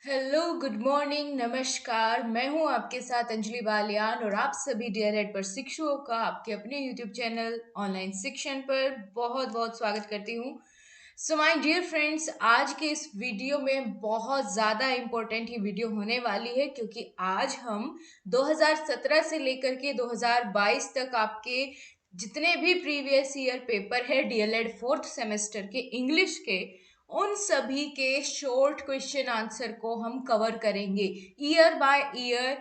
Hello, good morning, नमस्कार। मैं हूं आपके साथ अंजलि बालियान और आप सभी डीएलएड पर शिक्षुओं का आपके अपने यूट्यूब चैनल ऑनलाइन शिक्षण पर बहुत बहुत स्वागत करती हूं। सो माय डियर फ्रेंड्स, आज के इस वीडियो में बहुत ज़्यादा इम्पोर्टेंट ये वीडियो होने वाली है क्योंकि आज हम 2017 से लेकर के 2022 तक आपके जितने भी प्रीवियस ईयर पेपर है डीएलएड फोर्थ सेमेस्टर के इंग्लिश के, उन सभी के शॉर्ट क्वेश्चन आंसर को हम कवर करेंगे। ईयर बाय ईयर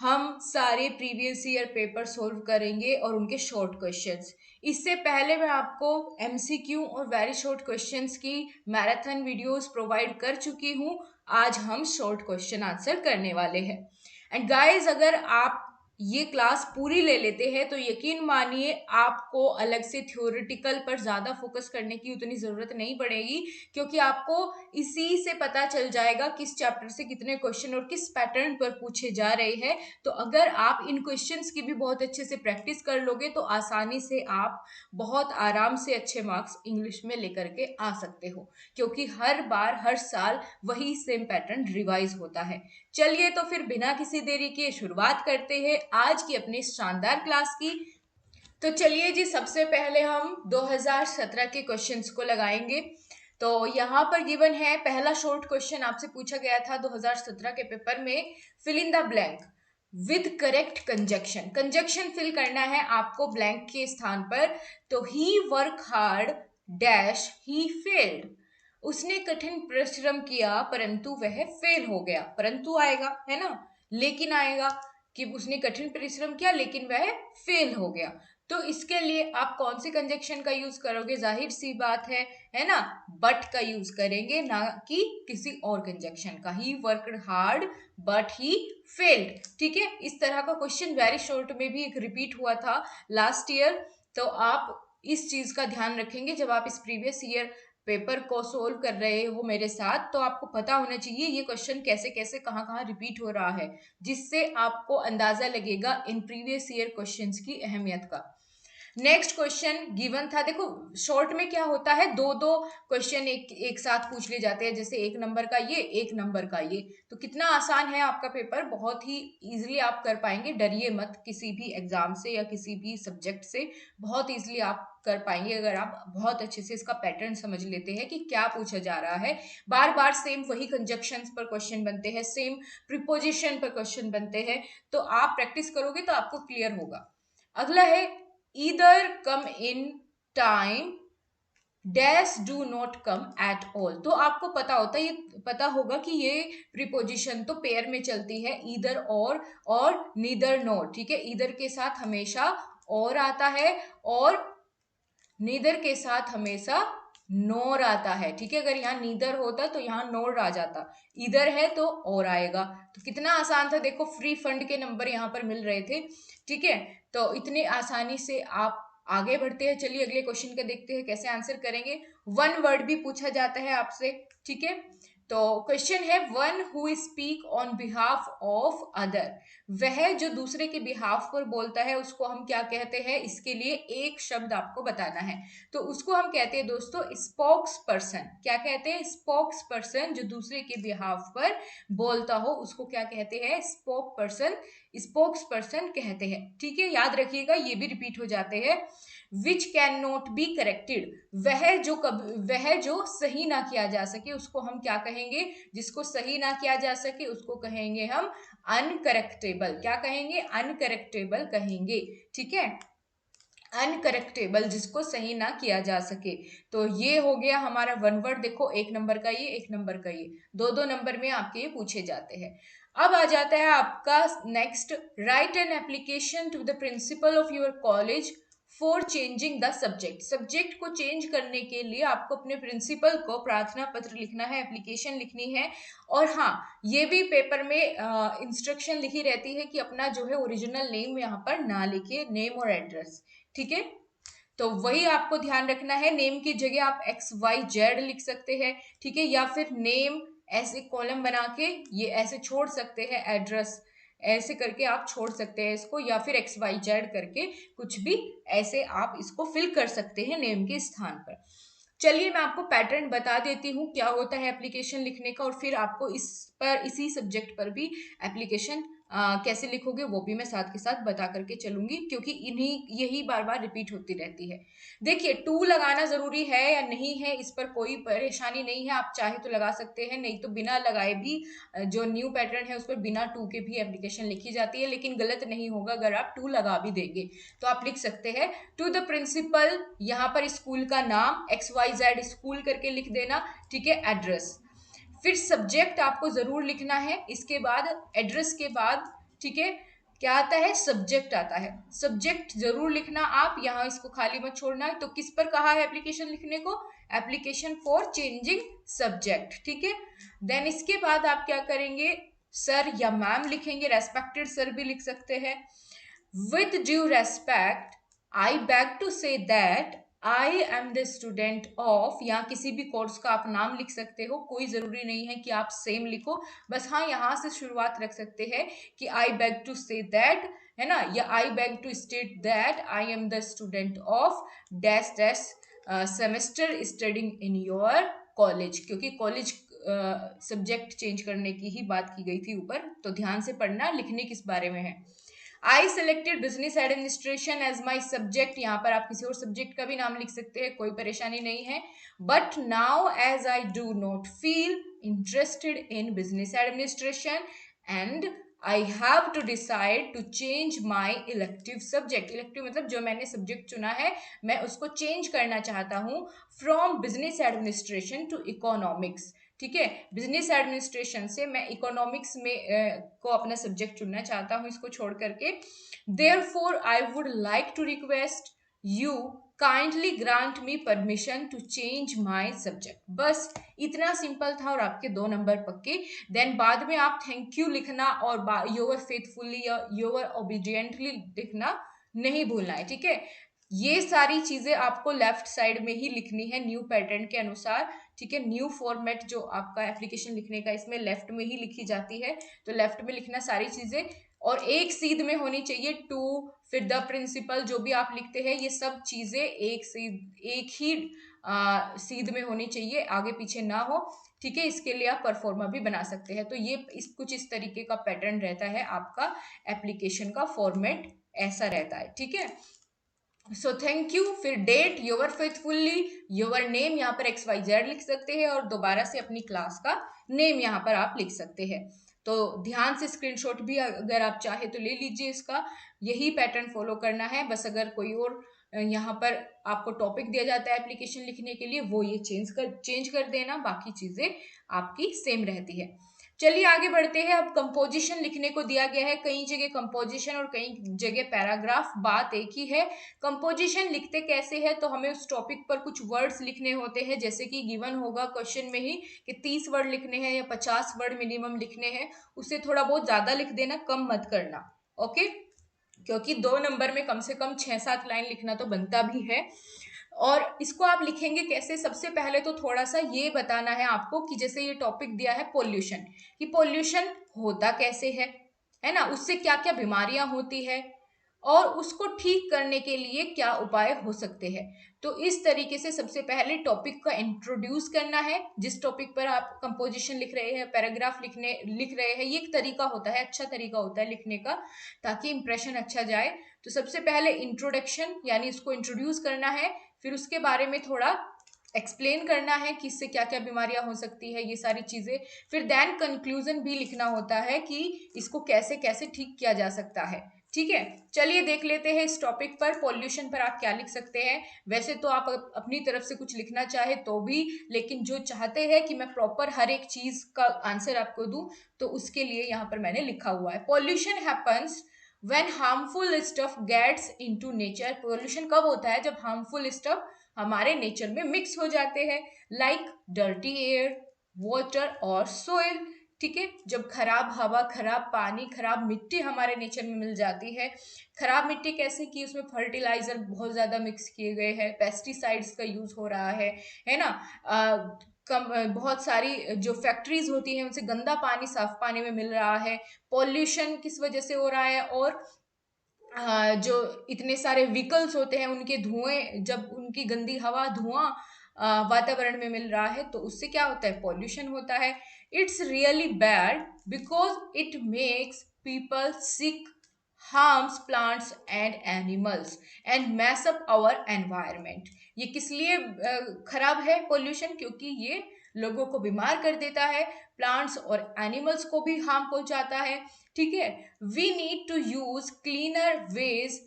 हम सारे प्रीवियस ईयर पेपर सोल्व करेंगे और उनके शॉर्ट क्वेश्चंस। इससे पहले मैं आपको एमसीक्यू और वेरी शॉर्ट क्वेश्चंस की मैराथन वीडियोस प्रोवाइड कर चुकी हूं। आज हम शॉर्ट क्वेश्चन आंसर करने वाले हैं। एंड गाइस, अगर आप ये क्लास पूरी ले लेते हैं तो यकीन मानिए आपको अलग से थ्योरेटिकल पर ज़्यादा फोकस करने की उतनी ज़रूरत नहीं पड़ेगी, क्योंकि आपको इसी से पता चल जाएगा किस चैप्टर से कितने क्वेश्चन और किस पैटर्न पर पूछे जा रहे हैं। तो अगर आप इन क्वेश्चंस की भी बहुत अच्छे से प्रैक्टिस कर लोगे तो आसानी से आप बहुत आराम से अच्छे मार्क्स इंग्लिश में लेकर के आ सकते हो, क्योंकि हर बार हर साल वही सेम पैटर्न रिवाइज होता है। चलिए तो फिर बिना किसी देरी के शुरुआत करते हैं आज की अपनी शानदार क्लास की। तो चलिए जी, सबसे पहले हम 2017 के क्वेश्चंस को लगाएंगे। तो यहाँ पर गिवन है पहला शॉर्ट क्वेश्चन आपसे पूछा गया था 2017 के पेपर में, fill in the blank with correct conjunction. Conjunction fill करना है आपको ब्लैंक के स्थान पर। तो he work hard dash he failed. उसने कठिन परिश्रम किया परंतु वह फेल हो गया। परंतु आएगा, है ना, लेकिन आएगा कि उसने कठिन परिश्रम किया लेकिन वह फेल हो गया। तो इसके लिए आप कौन सी कंजक्शन का यूज करोगे? जाहिर सी बात है ना, बट का यूज करेंगे, ना कि किसी और कंजक्शन का। He worked hard but he failed. ठीक है, इस तरह का क्वेश्चन वेरी शॉर्ट में भी एक रिपीट हुआ था लास्ट ईयर। तो आप इस चीज का ध्यान रखेंगे जब आप इस प्रीवियस ईयर पेपर को सोल्व कर रहे हो मेरे साथ, तो आपको पता होना चाहिए ये क्वेश्चन कैसे कैसे कहाँ कहाँ रिपीट हो रहा है, जिससे आपको अंदाजा लगेगा इन प्रीवियस ईयर क्वेश्चंस की अहमियत का। नेक्स्ट क्वेश्चन गिवन था, देखो शॉर्ट में क्या होता है, दो दो क्वेश्चन एक साथ पूछ लिए जाते हैं, जैसे एक नंबर का ये, एक नंबर का ये। तो कितना आसान है आपका पेपर, बहुत ही इजीली आप कर पाएंगे। डरिए मत किसी भी एग्जाम से या किसी भी सब्जेक्ट से, बहुत इजीली आप कर पाएंगे अगर आप बहुत अच्छे से इसका पैटर्न समझ लेते हैं कि क्या पूछा जा रहा है। बार बार सेम वही कंजक्शंस पर क्वेश्चन बनते हैं, सेम प्रीपोजिशन पर क्वेश्चन बनते हैं। तो आप प्रैक्टिस करोगे तो आपको क्लियर होगा। अगला है either come in time dash do not come at all. तो आपको पता होता है, ये पता होगा कि ये प्रीपोजिशन तो पेयर में चलती है, ईदर और नीदर नॉट। ठीक है, ईदर के साथ हमेशा और आता है और नीदर के साथ हमेशा नोर आता है। ठीक है, अगर यहाँ नीदर होता तो यहाँ नोर आ जाता, इधर है तो और आएगा। तो कितना आसान था, देखो फ्री फंड के नंबर यहाँ पर मिल रहे थे। ठीक है, तो इतने आसानी से आप आगे बढ़ते हैं। चलिए अगले क्वेश्चन का देखते हैं कैसे आंसर करेंगे। वन वर्ड भी पूछा जाता है आपसे। ठीक है, तो क्वेश्चन है one who speak on behalf of other. वह जो दूसरे के बिहाफ पर बोलता है उसको हम क्या कहते हैं? इसके लिए एक शब्द आपको बताना है। तो उसको हम कहते हैं दोस्तों स्पोक्स पर्सन। क्या कहते हैं? Spokes person. जो दूसरे के बिहाफ पर बोलता हो उसको क्या कहते हैं? स्पोक पर्सन, स्पोक्स पर्सन कहते हैं। ठीक है, याद रखिएगा, ये भी रिपीट हो जाते हैं। Which can not be corrected, वह जो सही ना किया जा सके उसको हम क्या कहेंगे? जिसको सही ना किया जा सके उसको कहेंगे हम अनकरेक्टेबल। क्या कहेंगे? अनकरेक्टेबल कहेंगे। ठीक है, अनकरेक्टेबल, जिसको सही ना किया जा सके। तो ये हो गया हमारा वन वर्ड। देखो एक नंबर का ये, एक नंबर का ये, दो दो नंबर में आपके ये पूछे जाते हैं। अब आ जाता है आपका next, write an application to the principal of your college for changing the subject. Subject को चेंज करने के लिए आपको अपने प्रिंसिपल को प्रार्थना पत्र लिखना है, एप्लीकेशन लिखनी है। और हाँ, ये भी पेपर में इंस्ट्रक्शन लिखी रहती है कि अपना जो है ओरिजिनल नेम यहाँ पर ना लिखिए, नेम और एड्रेस। ठीक है, तो वही आपको ध्यान रखना है। नेम की जगह आप XYZ लिख सकते हैं। ठीक है, या फिर नेम ऐसे कॉलम बना के ये ऐसे छोड़ सकते हैं, एड्रेस ऐसे करके आप छोड़ सकते हैं इसको, या फिर XYZ करके कुछ भी ऐसे आप इसको फिल कर सकते हैं नेम के स्थान पर। चलिए मैं आपको पैटर्न बता देती हूँ क्या होता है एप्लीकेशन लिखने का, और फिर आपको इसी सब्जेक्ट पर भी एप्लीकेशन कैसे लिखोगे वो भी मैं साथ के साथ बता करके चलूंगी, क्योंकि इन्हीं यही बार बार रिपीट होती रहती है। देखिए, टू लगाना जरूरी है या नहीं है इस पर कोई परेशानी नहीं है, आप चाहे तो लगा सकते हैं, नहीं तो बिना लगाए भी जो न्यू पैटर्न है उस पर बिना टू के भी एप्लीकेशन लिखी जाती है, लेकिन गलत नहीं होगा अगर आप टू लगा भी देंगे। तो आप लिख सकते हैं टू द प्रिंसिपल, यहाँ पर स्कूल का नाम XYZ स्कूल करके लिख देना, ठीक है, एड्रेस। फिर सब्जेक्ट आपको जरूर लिखना है, इसके बाद एड्रेस के बाद, ठीक है, क्या आता है, सब्जेक्ट आता है, सब्जेक्ट जरूर लिखना आप, यहाँ इसको खाली मत छोड़ना है। तो किस पर कहा है एप्लीकेशन लिखने को, एप्लीकेशन फॉर चेंजिंग सब्जेक्ट, ठीक है। देन इसके बाद आप क्या करेंगे, सर या मैम लिखेंगे, रेस्पेक्टेड सर भी लिख सकते हैं। With due respect I beg to say that I am the student of, यहाँ किसी भी कोर्स का आप नाम लिख सकते हो, कोई जरूरी नहीं है कि आप सेम लिखो, बस हाँ यहाँ से शुरुआत रख सकते हैं कि I beg to say that, है ना, या I beg to state that I am the student of dash dash semester studying in your college, क्योंकि कॉलेज सब्जेक्ट चेंज करने की ही बात की गई थी ऊपर, तो ध्यान से पढ़ना लिखने किस बारे में है। I selected business administration as my subject, यहाँ पर आप किसी और सब्जेक्ट का भी नाम लिख सकते हैं, कोई परेशानी नहीं है। But now as I do not feel interested in business administration and I have to decide to change my elective subject, elective मतलब जो मैंने सब्जेक्ट चुना है मैं उसको चेंज करना चाहता हूँ, from business administration to economics, ठीक है, बिजनेस एडमिनिस्ट्रेशन से मैं इकोनॉमिक्स में को अपना सब्जेक्ट चुनना चाहता हूँ, इसको छोड़ करके। Therefore I would like to request you kindly grant me permission to change my subject, बस इतना सिंपल था और आपके 2 नंबर पक्के। देन बाद में आप थैंक यू लिखना और योर फेथफुली या योर ओबीडियंटली लिखना नहीं भूलना है, ठीक है। ये सारी चीजें आपको लेफ्ट साइड में ही लिखनी है न्यू पैटर्न के अनुसार, ठीक है। न्यू फॉर्मेट जो आपका एप्लीकेशन लिखने का इसमें लेफ्ट में ही लिखी जाती है, तो लेफ्ट में लिखना सारी चीजें, और एक सीध में होनी चाहिए टू, फिर द प्रिंसिपल, जो भी आप लिखते हैं ये सब चीजें एक ही सीध में होनी चाहिए, आगे पीछे ना हो, ठीक है। इसके लिए आप परफॉर्मा भी बना सकते हैं। तो ये कुछ इस तरीके का पैटर्न रहता है, आपका एप्लीकेशन का फॉर्मेट ऐसा रहता है, ठीक है। सो थैंक यू, फिर डेट, योर फेथफुल्ली, योर नेम, यहाँ पर XYZ लिख सकते हैं, और दोबारा से अपनी क्लास का नेम यहाँ पर आप लिख सकते हैं। तो ध्यान से स्क्रीनशॉट भी अगर आप चाहे तो ले लीजिए इसका, यही पैटर्न फॉलो करना है। बस अगर कोई और यहाँ पर आपको टॉपिक दिया जाता है एप्लीकेशन लिखने के लिए, वो ये चेंज कर देना, बाकी चीजें आपकी सेम रहती है। चलिए आगे बढ़ते हैं। अब कंपोजिशन लिखने को दिया गया है, कई जगह कंपोजिशन और कई जगह पैराग्राफ, बात एक ही है। कंपोजिशन लिखते कैसे है, तो हमें उस टॉपिक पर कुछ वर्ड्स लिखने होते हैं, जैसे कि गिवन होगा क्वेश्चन में ही कि 30 वर्ड लिखने हैं या 50 वर्ड मिनिमम लिखने हैं, उससे थोड़ा बहुत ज्यादा लिख देना, कम मत करना, ओके, क्योंकि 2 नंबर में कम से कम 6-7 लाइन लिखना तो बनता भी है। और इसको आप लिखेंगे कैसे, सबसे पहले तो थोड़ा सा ये बताना है आपको कि जैसे ये टॉपिक दिया है पोल्यूशन, कि पोल्यूशन होता कैसे है ना, उससे क्या क्या बीमारियां होती है, और उसको ठीक करने के लिए क्या उपाय हो सकते हैं। तो इस तरीके से सबसे पहले टॉपिक का इंट्रोड्यूस करना है, जिस टॉपिक पर आप कंपोजिशन लिख रहे हैं, पैराग्राफ लिख रहे हैं, ये एक तरीका होता है, अच्छा तरीका होता है लिखने का, ताकि इंप्रेशन अच्छा जाए। तो सबसे पहले इंट्रोडक्शन, यानी इसको इंट्रोड्यूस करना है, फिर उसके बारे में थोड़ा एक्सप्लेन करना है कि इससे क्या क्या बीमारियां हो सकती है, ये सारी चीजें। फिर देन कंक्लूजन भी लिखना होता है कि इसको कैसे कैसे ठीक किया जा सकता है, ठीक है। चलिए देख लेते हैं इस टॉपिक पर, पॉल्यूशन पर आप क्या लिख सकते हैं। वैसे तो आप अपनी तरफ से कुछ लिखना चाहे तो भी, लेकिन जो चाहते हैं कि मैं प्रॉपर हर एक चीज का आंसर आपको दूं, तो उसके लिए यहाँ पर मैंने लिखा हुआ है, pollution happens when harmful stuff gets into nature. Pollution कब होता है, जब हार्मफुल स्टफ हमारे नेचर में मिक्स हो जाते हैं, लाइक डर्टी एयर, वाटर और सोइल, ठीक है। जब खराब हवा, खराब पानी, खराब मिट्टी हमारे नेचर में मिल जाती है। खराब मिट्टी कैसे, कि उसमें फर्टिलाइजर बहुत ज्यादा मिक्स किए गए हैं, पेस्टिसाइड्स का यूज हो रहा है ना, बहुत सारी जो फैक्ट्रीज होती हैं उनसे गंदा पानी साफ पानी में मिल रहा है। पॉल्यूशन किस वजह से हो रहा है, और जो इतने सारे व्हीकल्स होते हैं उनके धुएं, जब उनकी गंदी हवा, धुआं वातावरण में मिल रहा है, तो उससे क्या होता है, पॉल्यूशन होता है। It's really bad because it makes people sick, harms plants and animals and mess up our environment। ये किस लिए खराब है पोल्यूशन, क्योंकि ये लोगों को बीमार कर देता है, प्लांट्स और एनिमल्स को भी हार्म पहुंचाता है। ठीक है, we need to use cleaner ways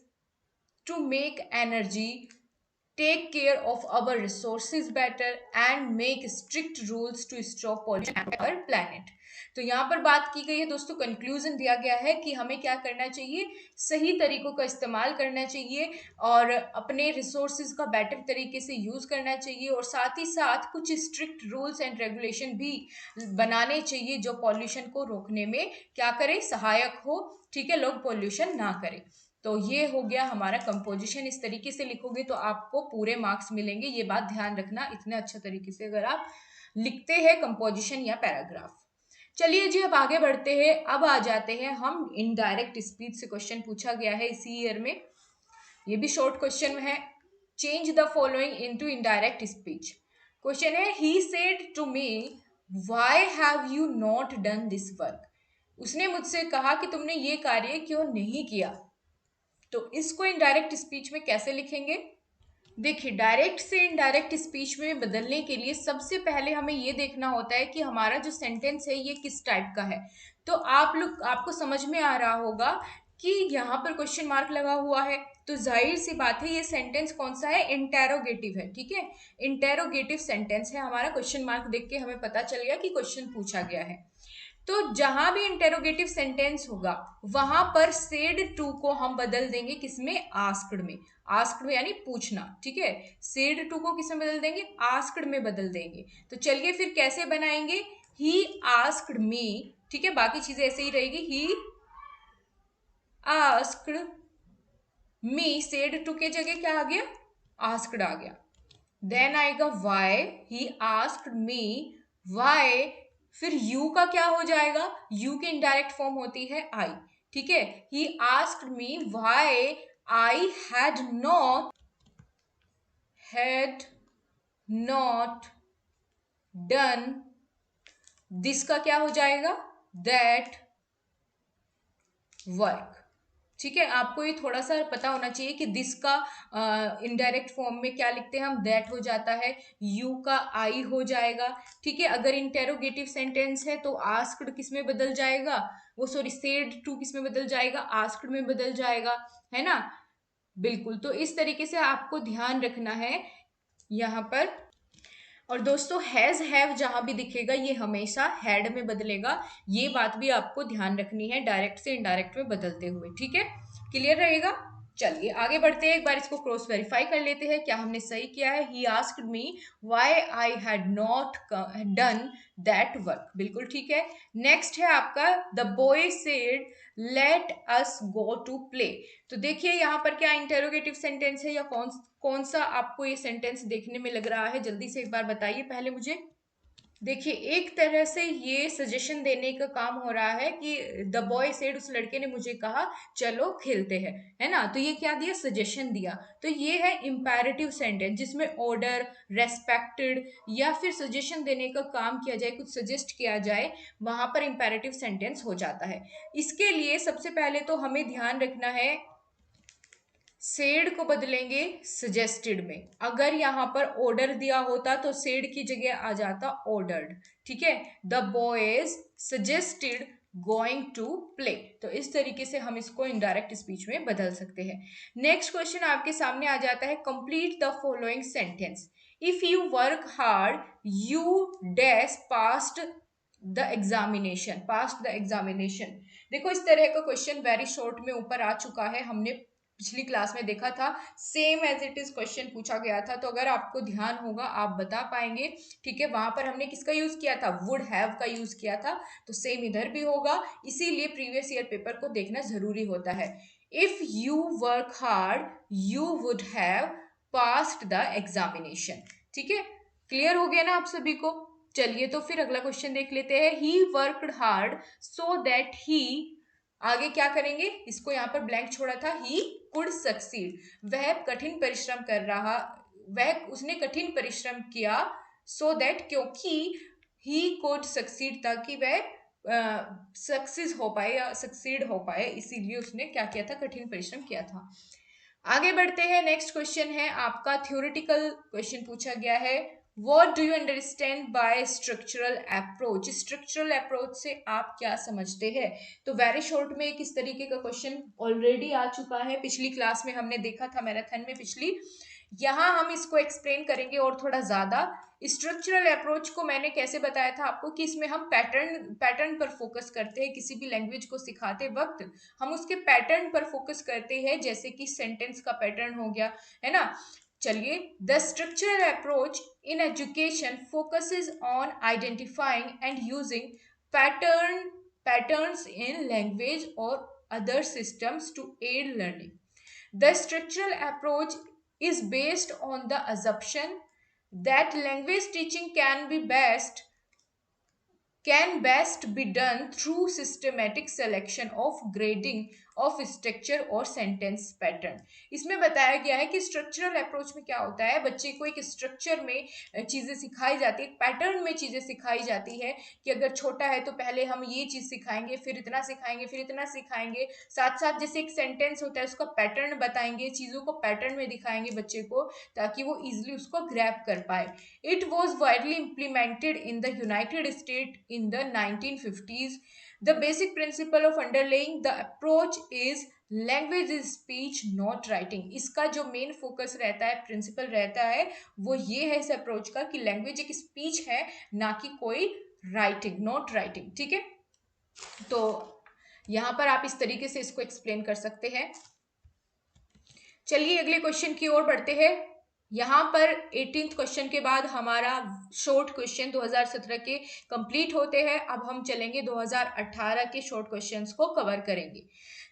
to make energy, take care of our resources better and make strict rules to stop pollution on our planet। तो यहाँ पर बात की गई है दोस्तों, कंक्लूजन दिया गया है कि हमें क्या करना चाहिए, सही तरीकों का इस्तेमाल करना चाहिए और अपने रिसोर्सेज का बेटर तरीके से यूज करना चाहिए, और साथ ही साथ कुछ स्ट्रिक्ट रूल्स एंड रेगुलेशन भी बनाने चाहिए जो पॉल्यूशन को रोकने में क्या करे, सहायक हो। ठीक है, लोग पॉल्यूशन ना करें। तो ये हो गया हमारा कंपोजिशन। इस तरीके से लिखोगे तो आपको पूरे मार्क्स मिलेंगे, ये बात ध्यान रखना, इतने अच्छे तरीके से अगर आप लिखते हैं कंपोजिशन या पैराग्राफ। चलिए जी, अब आगे बढ़ते हैं। अब आ जाते हैं हम इनडायरेक्ट स्पीच से क्वेश्चन पूछा गया है इसी ईयर में, ये भी शॉर्ट क्वेश्चन है। Change the following into indirect speech. Question है, he said to me why have you not done this work. उसने मुझसे कहा कि तुमने ये कार्य क्यों नहीं किया। तो इसको इनडायरेक्ट स्पीच में कैसे लिखेंगे? देखिए, डायरेक्ट से इनडायरेक्ट स्पीच में बदलने के लिए सबसे पहले हमें ये देखना होता है कि हमारा जो सेंटेंस है ये किस टाइप का है। तो आपको समझ में आ रहा होगा कि यहाँ पर क्वेश्चन मार्क लगा हुआ है, तो जाहिर सी बात है ये सेंटेंस कौन सा है, इंटेरोगेटिव है। ठीक है, इंटेरोगेटिव सेंटेंस है हमारा। क्वेश्चन मार्क देख के हमें पता चल गया कि क्वेश्चन पूछा गया है। तो जहां भी इंटेरोगेटिव सेंटेंस होगा वहां पर सेड टू को हम बदल देंगे किसमें, आस्क्ड में। आस्क्ड में यानी पूछना। ठीक है, सेड टू को किसमें बदल देंगे, आस्क्ड में बदल देंगे। तो चलिए फिर कैसे बनाएंगे, ही आस्क्ड मी। ठीक है, बाकी चीजें ऐसे ही रहेगी, he asked me, said to के जगह क्या आ गया, आस्क्ड आ गया। देन आएगा why, he asked me why. फिर यू का क्या हो जाएगा, यू की इनडायरेक्ट फॉर्म होती है आई। ठीक है, he asked me why I had not done this का क्या हो जाएगा, दैट वर्क। ठीक है, आपको ये थोड़ा सा पता होना चाहिए कि दिस का इनडायरेक्ट फॉर्म में क्या लिखते हैं हम, दैट हो जाता है, यू का आई हो जाएगा। ठीक है, अगर इंटेरोगेटिव सेंटेंस है तो आस्क्ड किस में बदल जाएगा, वो सॉरी सेड टू किस में बदल जाएगा, आस्क्ड में बदल जाएगा, है ना। बिल्कुल, तो इस तरीके से आपको ध्यान रखना है यहाँ पर। और दोस्तों, हैज हैव जहां भी दिखेगा ये हमेशा हैड में बदलेगा, ये बात भी आपको ध्यान रखनी है डायरेक्ट से इनडायरेक्ट में बदलते हुए। ठीक है, क्लियर रहेगा। चलिए आगे बढ़ते हैं, एक बार इसको क्रॉस वेरीफाई कर लेते हैं क्या हमने सही किया है। He asked me why I had not done that work, बिल्कुल ठीक है। नेक्स्ट है आपका, the boy said let us go to play. तो देखिए यहाँ पर क्या इंटेरोगेटिव सेंटेंस है या कौन कौन सा आपको ये सेंटेंस देखने में लग रहा है, जल्दी से एक बार बताइए पहले मुझे। देखिए, एक तरह से ये सजेशन देने का काम हो रहा है कि द बॉय सेड, उस लड़के ने मुझे कहा चलो खेलते हैं, है ना। तो ये क्या दिया, सजेशन दिया। तो ये है इंपैरेटिव सेंटेंस जिसमें ऑर्डर, रेस्पेक्टेड या फिर सजेशन देने का काम किया जाए, कुछ सजेस्ट किया जाए, वहां पर इंपैरेटिव सेंटेंस हो जाता है। इसके लिए सबसे पहले तो हमें ध्यान रखना है, सेड को बदलेंगे सजेस्टेड में। अगर यहाँ पर ऑर्डर दिया होता तो सेड की जगह आ जाता ऑर्डर्ड। ठीक है, the boys suggested going to play. तो इस तरीके से हम इसको इनडायरेक्ट स्पीच में बदल सकते हैं। नेक्स्ट क्वेश्चन आपके सामने आ जाता है, complete the following sentence. If you work hard you dash past the examination, past the examination. देखो, इस तरह का क्वेश्चन वेरी शॉर्ट में ऊपर आ चुका है, हमने पिछली क्लास में देखा था, same as it is question पूछा गया था। तो अगर आपको ध्यान होगा आप बता पाएंगे। ठीक है, वहां पर हमने किसका यूज किया था, वुड हैव का यूज किया था। तो सेम इधर भी होगा, इसीलिए प्रीवियस ईयर पेपर को देखना जरूरी होता है। If you work hard you would have passed the examination. ठीक है, क्लियर हो गया ना आप सभी को। चलिए तो फिर अगला क्वेश्चन देख लेते हैं। He worked hard so that he, आगे क्या करेंगे, इसको यहाँ पर ब्लैंक छोड़ा था, ही कुड सक्सीड, वह कठिन परिश्रम कर रहा वह उसने कठिन परिश्रम किया सो दैट, क्योंकि ही कुड सक्सीड, ताकि वह सक्सेस हो पाए या सक्सीड हो पाए, इसीलिए उसने क्या किया था, कठिन परिश्रम किया था। आगे बढ़ते हैं, नेक्स्ट क्वेश्चन है आपका थ्योरेटिकल क्वेश्चन पूछा गया है, what do you understand by structural approach. Structural approach से आप क्या समझते हैं। तो वेरी शॉर्ट में किस तरीके का क्वेश्चन ऑलरेडी आ चुका है, पिछली क्लास में हमने देखा था मैराथन में पिछली, यहाँ हम इसको एक्सप्लेन करेंगे और थोड़ा ज्यादा। स्ट्रक्चरल अप्रोच को मैंने कैसे बताया था आपको कि इसमें हम पैटर्न पर फोकस करते हैं, किसी भी लैंग्वेज को सिखाते वक्त हम उसके पैटर्न पर फोकस करते हैं, जैसे कि सेंटेंस का पैटर्न हो गया, है ना। चलिए, the structural approach in education focuses on identifying and using patterns in language or other systems to aid learning. The structural approach is based on the assumption that language teaching can best be done through systematic selection of grading of structure और sentence pattern। इसमें बताया गया है कि structural approach में क्या होता है, बच्चे को एक स्ट्रक्चर में चीजें सिखाई जाती है, एक पैटर्न में चीजें सिखाई जाती है कि अगर छोटा है तो पहले हम ये चीज सिखाएंगे, फिर इतना सिखाएंगे, फिर इतना सिखाएंगे, साथ साथ जैसे एक सेंटेंस होता है उसका पैटर्न बताएंगे, चीजों को पैटर्न में दिखाएंगे बच्चे को, ताकि वो इजिली उसको ग्रैब कर पाए। It was widely implemented in the United States in the 1950s. The basic principle of underlying the approach is language is speech not writing। इसका जो मेन फोकस रहता है, प्रिंसिपल रहता है, वो ये है इस अप्रोच का कि लैंग्वेज एक स्पीच है, ना कि कोई राइटिंग, नॉट राइटिंग। ठीक है, तो यहां पर आप इस तरीके से इसको एक्सप्लेन कर सकते हैं। चलिए अगले क्वेश्चन की ओर बढ़ते हैं। यहाँ पर 18th क्वेश्चन के बाद हमारा शॉर्ट क्वेश्चन 2017 के कंप्लीट होते हैं। अब हम चलेंगे 2018 के शॉर्ट क्वेश्चंस को कवर करेंगे।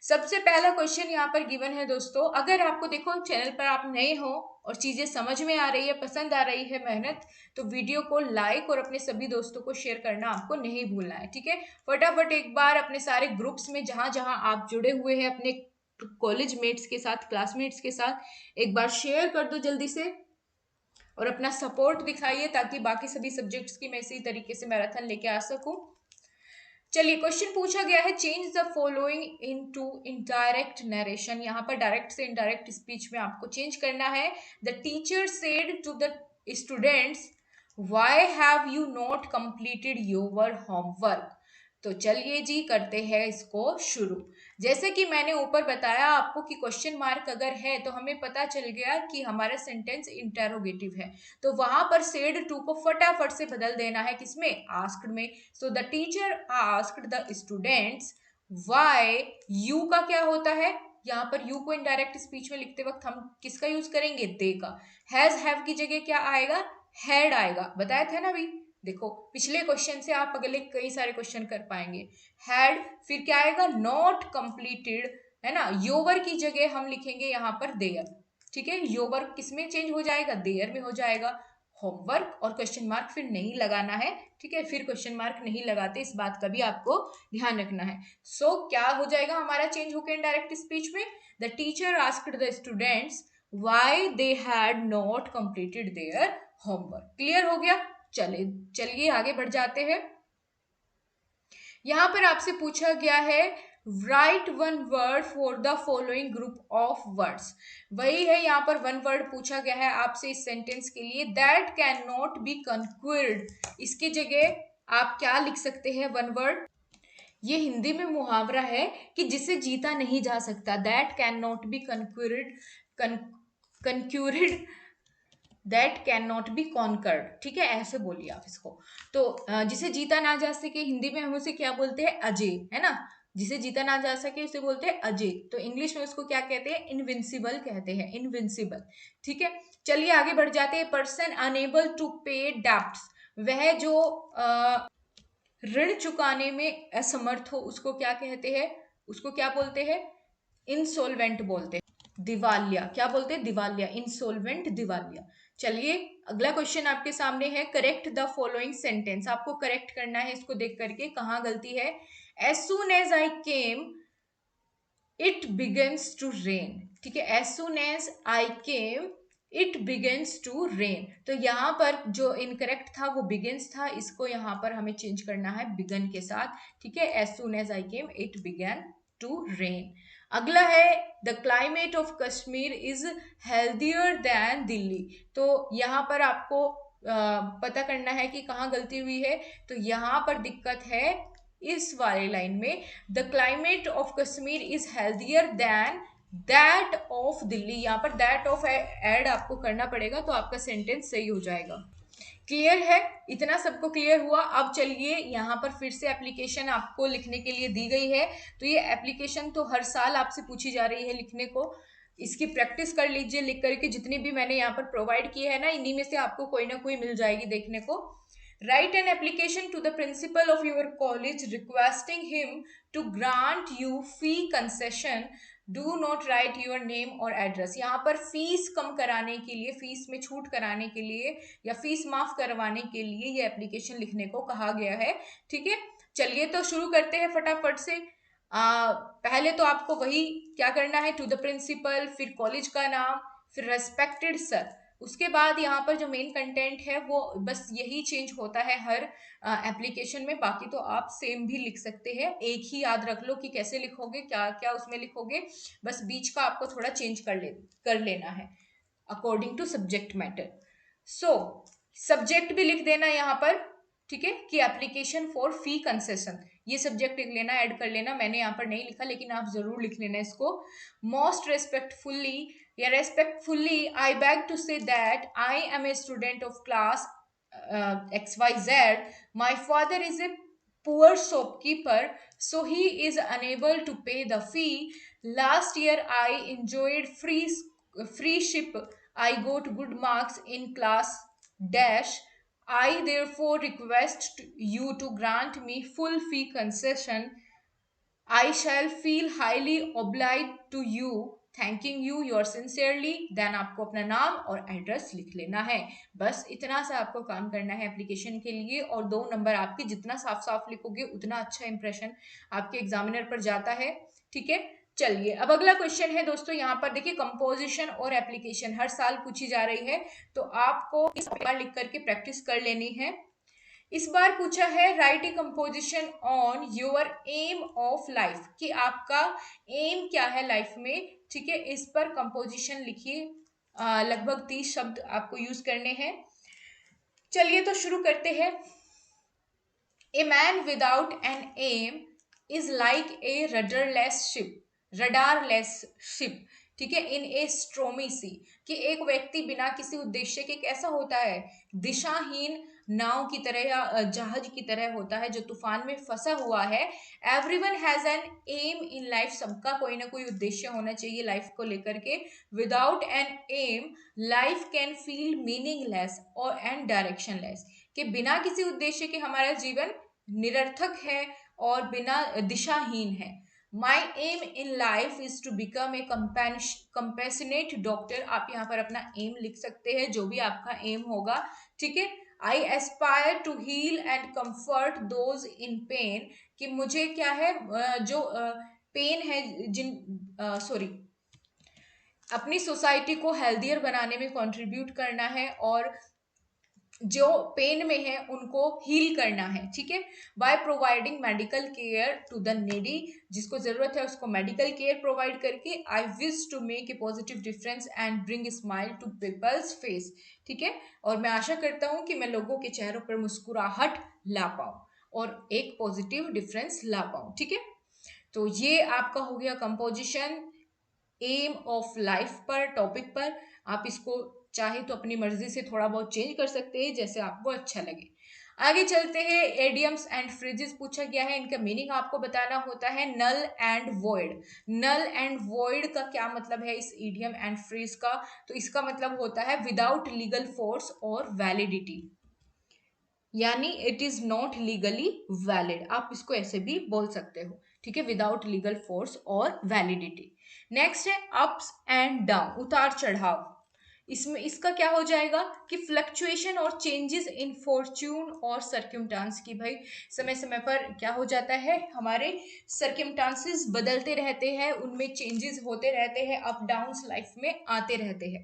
सबसे पहला क्वेश्चन यहाँ पर गिवन है दोस्तों, अगर आपको देखो चैनल पर आप नए हो और चीजें समझ में आ रही है, पसंद आ रही है मेहनत, तो वीडियो को लाइक और अपने सभी दोस्तों को शेयर करना आपको नहीं भूलना है। ठीक है, फटाफट एक बार अपने सारे ग्रुप्स में जहां जहां आप जुड़े हुए हैं अपने कॉलेज मेट्स के साथ, क्लासमेट्स के साथ, एक बार शेयर कर दो जल्दी से और अपना सपोर्ट दिखाइए, ताकि बाकी सभी सब्जेक्ट्स की मैं इसी तरीके से मैराथन लेके आ सकूं। चलिए, क्वेश्चन पूछा गया है, change the following into indirect narration. यहाँ पर डायरेक्ट से इनडायरेक्ट स्पीच में आपको चेंज करना है। The teacher said to the students, why have you not completed your homework. तो चलिए जी, करते हैं इसको शुरू। जैसे कि मैंने ऊपर बताया आपको कि क्वेश्चन मार्क अगर है तो हमें पता चल गया कि हमारा सेंटेंस इंटेरोगेटिव है, तो वहां पर सेड टू को फटाफट से बदल देना है, किसमें, आस्क्ड में। So the teacher asked the students why. You का क्या होता है, यहाँ पर यू को इनडायरेक्ट स्पीच में लिखते वक्त हम किसका यूज करेंगे, दे का। हैज हैव की जगह क्या आएगा, हैड आएगा, बताया था ना अभी। देखो पिछले क्वेश्चन से आप अगले कई सारे क्वेश्चन कर पाएंगे। हैड, फिर क्या आएगा, नॉट कंप्लीटेड, है ना। योवर की जगह हम लिखेंगे यहाँ पर देयर। ठीक है, योवर किसमें चेंज हो जाएगा, देयर में हो जाएगा। होमवर्क और क्वेश्चन मार्क फिर नहीं लगाना है। ठीक है, फिर क्वेश्चन मार्क नहीं लगाते, इस बात का भी आपको ध्यान रखना है। सो क्या हो जाएगा हमारा चेंज होकर इनडायरेक्ट स्पीच में, the teacher asked the students why they had not completed their homework. Clear हो गया। चलिए आगे बढ़ जाते हैं। यहां पर आपसे पूछा गया है, right one word for the following group of words. वही है, यहाँ पर वन वर्ड पूछा गया है आपसे इस सेंटेंस के लिए, that can not be conquered. इसकी जगह आप क्या लिख सकते हैं, वन वर्ड। ये हिंदी में मुहावरा है कि जिसे जीता नहीं जा सकता, that can not be conquered, conquered, that can not be conquered. ठीक है, ऐसे बोलिए आप इसको। तो जिसे जीता ना जा सके, हिंदी में हम उसे क्या बोलते हैं, अजय, है ना। जिसे जीता ना जा सके उसे बोलते हैं अजय। तो इंग्लिश में उसको क्या कहते हैं, इनविंसिबल कहते हैं, इनविंसिबल। ठीक है, चलिए आगे बढ़ जाते हैं। पर्सन अनेबल टू पे डेब्ट्स, वह जो ऋण चुकाने में असमर्थ हो उसको क्या कहते हैं, उसको क्या बोलते हैं, इंसोल्वेंट बोलते हैं, दिवालिया। क्या बोलते हैं, दिवालिया, इंसोल्वेंट, दिवालिया। चलिए अगला क्वेश्चन आपके सामने है, करेक्ट द फॉलोइंग सेंटेंस। आपको करेक्ट करना है इसको देख करके कहाँ गलती है। As soon as I came it begins to rain. ठीक है, as soon as I came it begins to rain. तो यहाँ पर जो इनकरेक्ट था वो बिगिंस था, इसको यहाँ पर हमें चेंज करना है बिगन के साथ, ठीक है। As soon as I came it began to rain. अगला है the climate of Kashmir is healthier than Delhi. तो यहाँ पर आपको पता करना है कि कहाँ गलती हुई है। तो यहाँ पर दिक्कत है इस वाले लाइन में, the climate of Kashmir is healthier then that of Delhi. यहाँ पर दैट ऑफ ऐड आपको करना पड़ेगा, तो आपका सेंटेंस सही हो जाएगा। क्लियर है? इतना सबको क्लियर हुआ? अब चलिए यहाँ पर फिर से एप्लीकेशन आपको लिखने के लिए दी गई है। तो ये एप्लीकेशन तो हर साल आपसे पूछी जा रही है लिखने को, इसकी प्रैक्टिस कर लीजिए लिख करके। जितनी भी मैंने यहाँ पर प्रोवाइड की है ना, इन्हीं में से आपको कोई ना कोई मिल जाएगी देखने को। Write an application to the principal of your college requesting him to grant you fee concession. Do not write your name or address. यहाँ पर फीस कम कराने के लिए, फीस में छूट कराने के लिए या फीस माफ करवाने के लिए ये एप्लीकेशन लिखने को कहा गया है, ठीक है। चलिए तो शुरू करते हैं फटाफट से। पहले तो आपको वही क्या करना है, टू द प्रिंसिपल, फिर कॉलेज का नाम, फिर रेस्पेक्टेड सर। उसके बाद यहाँ पर जो मेन कंटेंट है वो बस यही चेंज होता है हर एप्लीकेशन में, बाकी तो आप सेम भी लिख सकते हैं। एक ही याद रख लो कि कैसे लिखोगे, क्या क्या उसमें लिखोगे, बस बीच का आपको थोड़ा चेंज कर लेना है according to subject matter. So subject भी लिख देना यहाँ पर, ठीक है, कि एप्लीकेशन फॉर फी कंसेशन, ये सब्जेक्ट लिख लेना, ऐड कर लेना। मैंने यहाँ पर नहीं लिखा लेकिन आप जरूर लिख लेना इसको। मोस्ट रेस्पेक्टफुली या respectfully I beg to say that I am a student of class XYZ. My father is a poor shopkeeper, so he is unable to pay the fee. Last year I enjoyed free ship. I got good marks in class dash. I therefore request you to grant me full fee concession. I shall feel highly obliged to you. Thanking you, yours sincerely. Then आपको अपना नाम और address लिख लेना है। बस इतना सा आपको काम करना है एप्लीकेशन के लिए, और 2 नंबर आपके जितना साफ साफ लिखोगे उतना अच्छा इंप्रेशन आपके एग्जामिनर पर जाता है, ठीक है। चलिए अब अगला क्वेश्चन है दोस्तों, यहाँ पर देखिए कंपोजिशन और एप्लीकेशन हर साल पूछी जा रही है, तो आपको इस बार लिख करके प्रैक्टिस कर लेनी है। इस बार पूछा है write a composition on your aim of life, कि आपका एम क्या है लाइफ में, ठीक है। इस पर कंपोजिशन लिखिए, लगभग 30 शब्द आपको यूज करने हैं। चलिए तो शुरू करते हैं। A man without an aim is like a rudderless ship, ठीक है, इन ए स्ट्रोमी सी, कि एक व्यक्ति बिना किसी उद्देश्य के कैसा होता है, दिशाहीन नाव की तरह या जहाज की तरह होता है जो तूफान में फंसा हुआ है। Everyone has an aim in life, सबका कोई ना कोई उद्देश्य होना चाहिए लाइफ को लेकर के। Without an aim life can feel meaningless और एंड डायरेक्शनलेस, कि बिना किसी उद्देश्य के हमारा जीवन निरर्थक है और बिना दिशाहीन है। My aim in life is to become a compassionate doctor. आप यहाँ पर अपना एम लिख सकते हैं, जो भी आपका एम होगा, ठीक है। I aspire to heal and comfort those in pain, कि मुझे क्या है, जो पेन है, अपनी सोसाइटी को हेल्दियर बनाने में कंट्रीब्यूट करना है, और जो पेन में है उनको हील करना है, ठीक है। By providing medical care to the needy, जिसको जरूरत है उसको मेडिकल केयर प्रोवाइड करके। I wish to make a positive difference and bring smile to people's face, ठीक है। और मैं आशा करता हूं कि मैं लोगों के चेहरों पर मुस्कुराहट ला पाऊं और एक पॉजिटिव डिफरेंस ला पाऊं, ठीक है। तो ये आपका हो गया कंपोजिशन एम ऑफ लाइफ पर, टॉपिक पर। आप इसको चाहे तो अपनी मर्जी से थोड़ा बहुत चेंज कर सकते हैं, जैसे आपको अच्छा लगे। आगे चलते हैं, एडियम्स एंड फ्रेजेस पूछा गया है, इनका मीनिंग आपको बताना होता है। Null and void, null and void का क्या मतलब है इस इडियम एंड फ्रेज का, तो इसका मतलब होता है विदाउट लीगल फोर्स और वैलिडिटी, यानी it is not legally valid, आप इसको ऐसे भी बोल सकते हो, ठीक है, विदाउट लीगल फोर्स और वैलिडिटी। नेक्स्ट है अप्स एंड डाउन, उतार चढ़ाव। इसमें इसका क्या हो जाएगा कि फ्लक्चुएशन और चेंजेस इन फॉर्च्यून और सर्क्यूमटांस की, भाई समय समय पर क्या हो जाता है, हमारे सर्क्यूमटांसेस बदलते रहते हैं, उनमें चेंजेस होते रहते हैं, अप डाउन्स लाइफ में आते रहते हैं।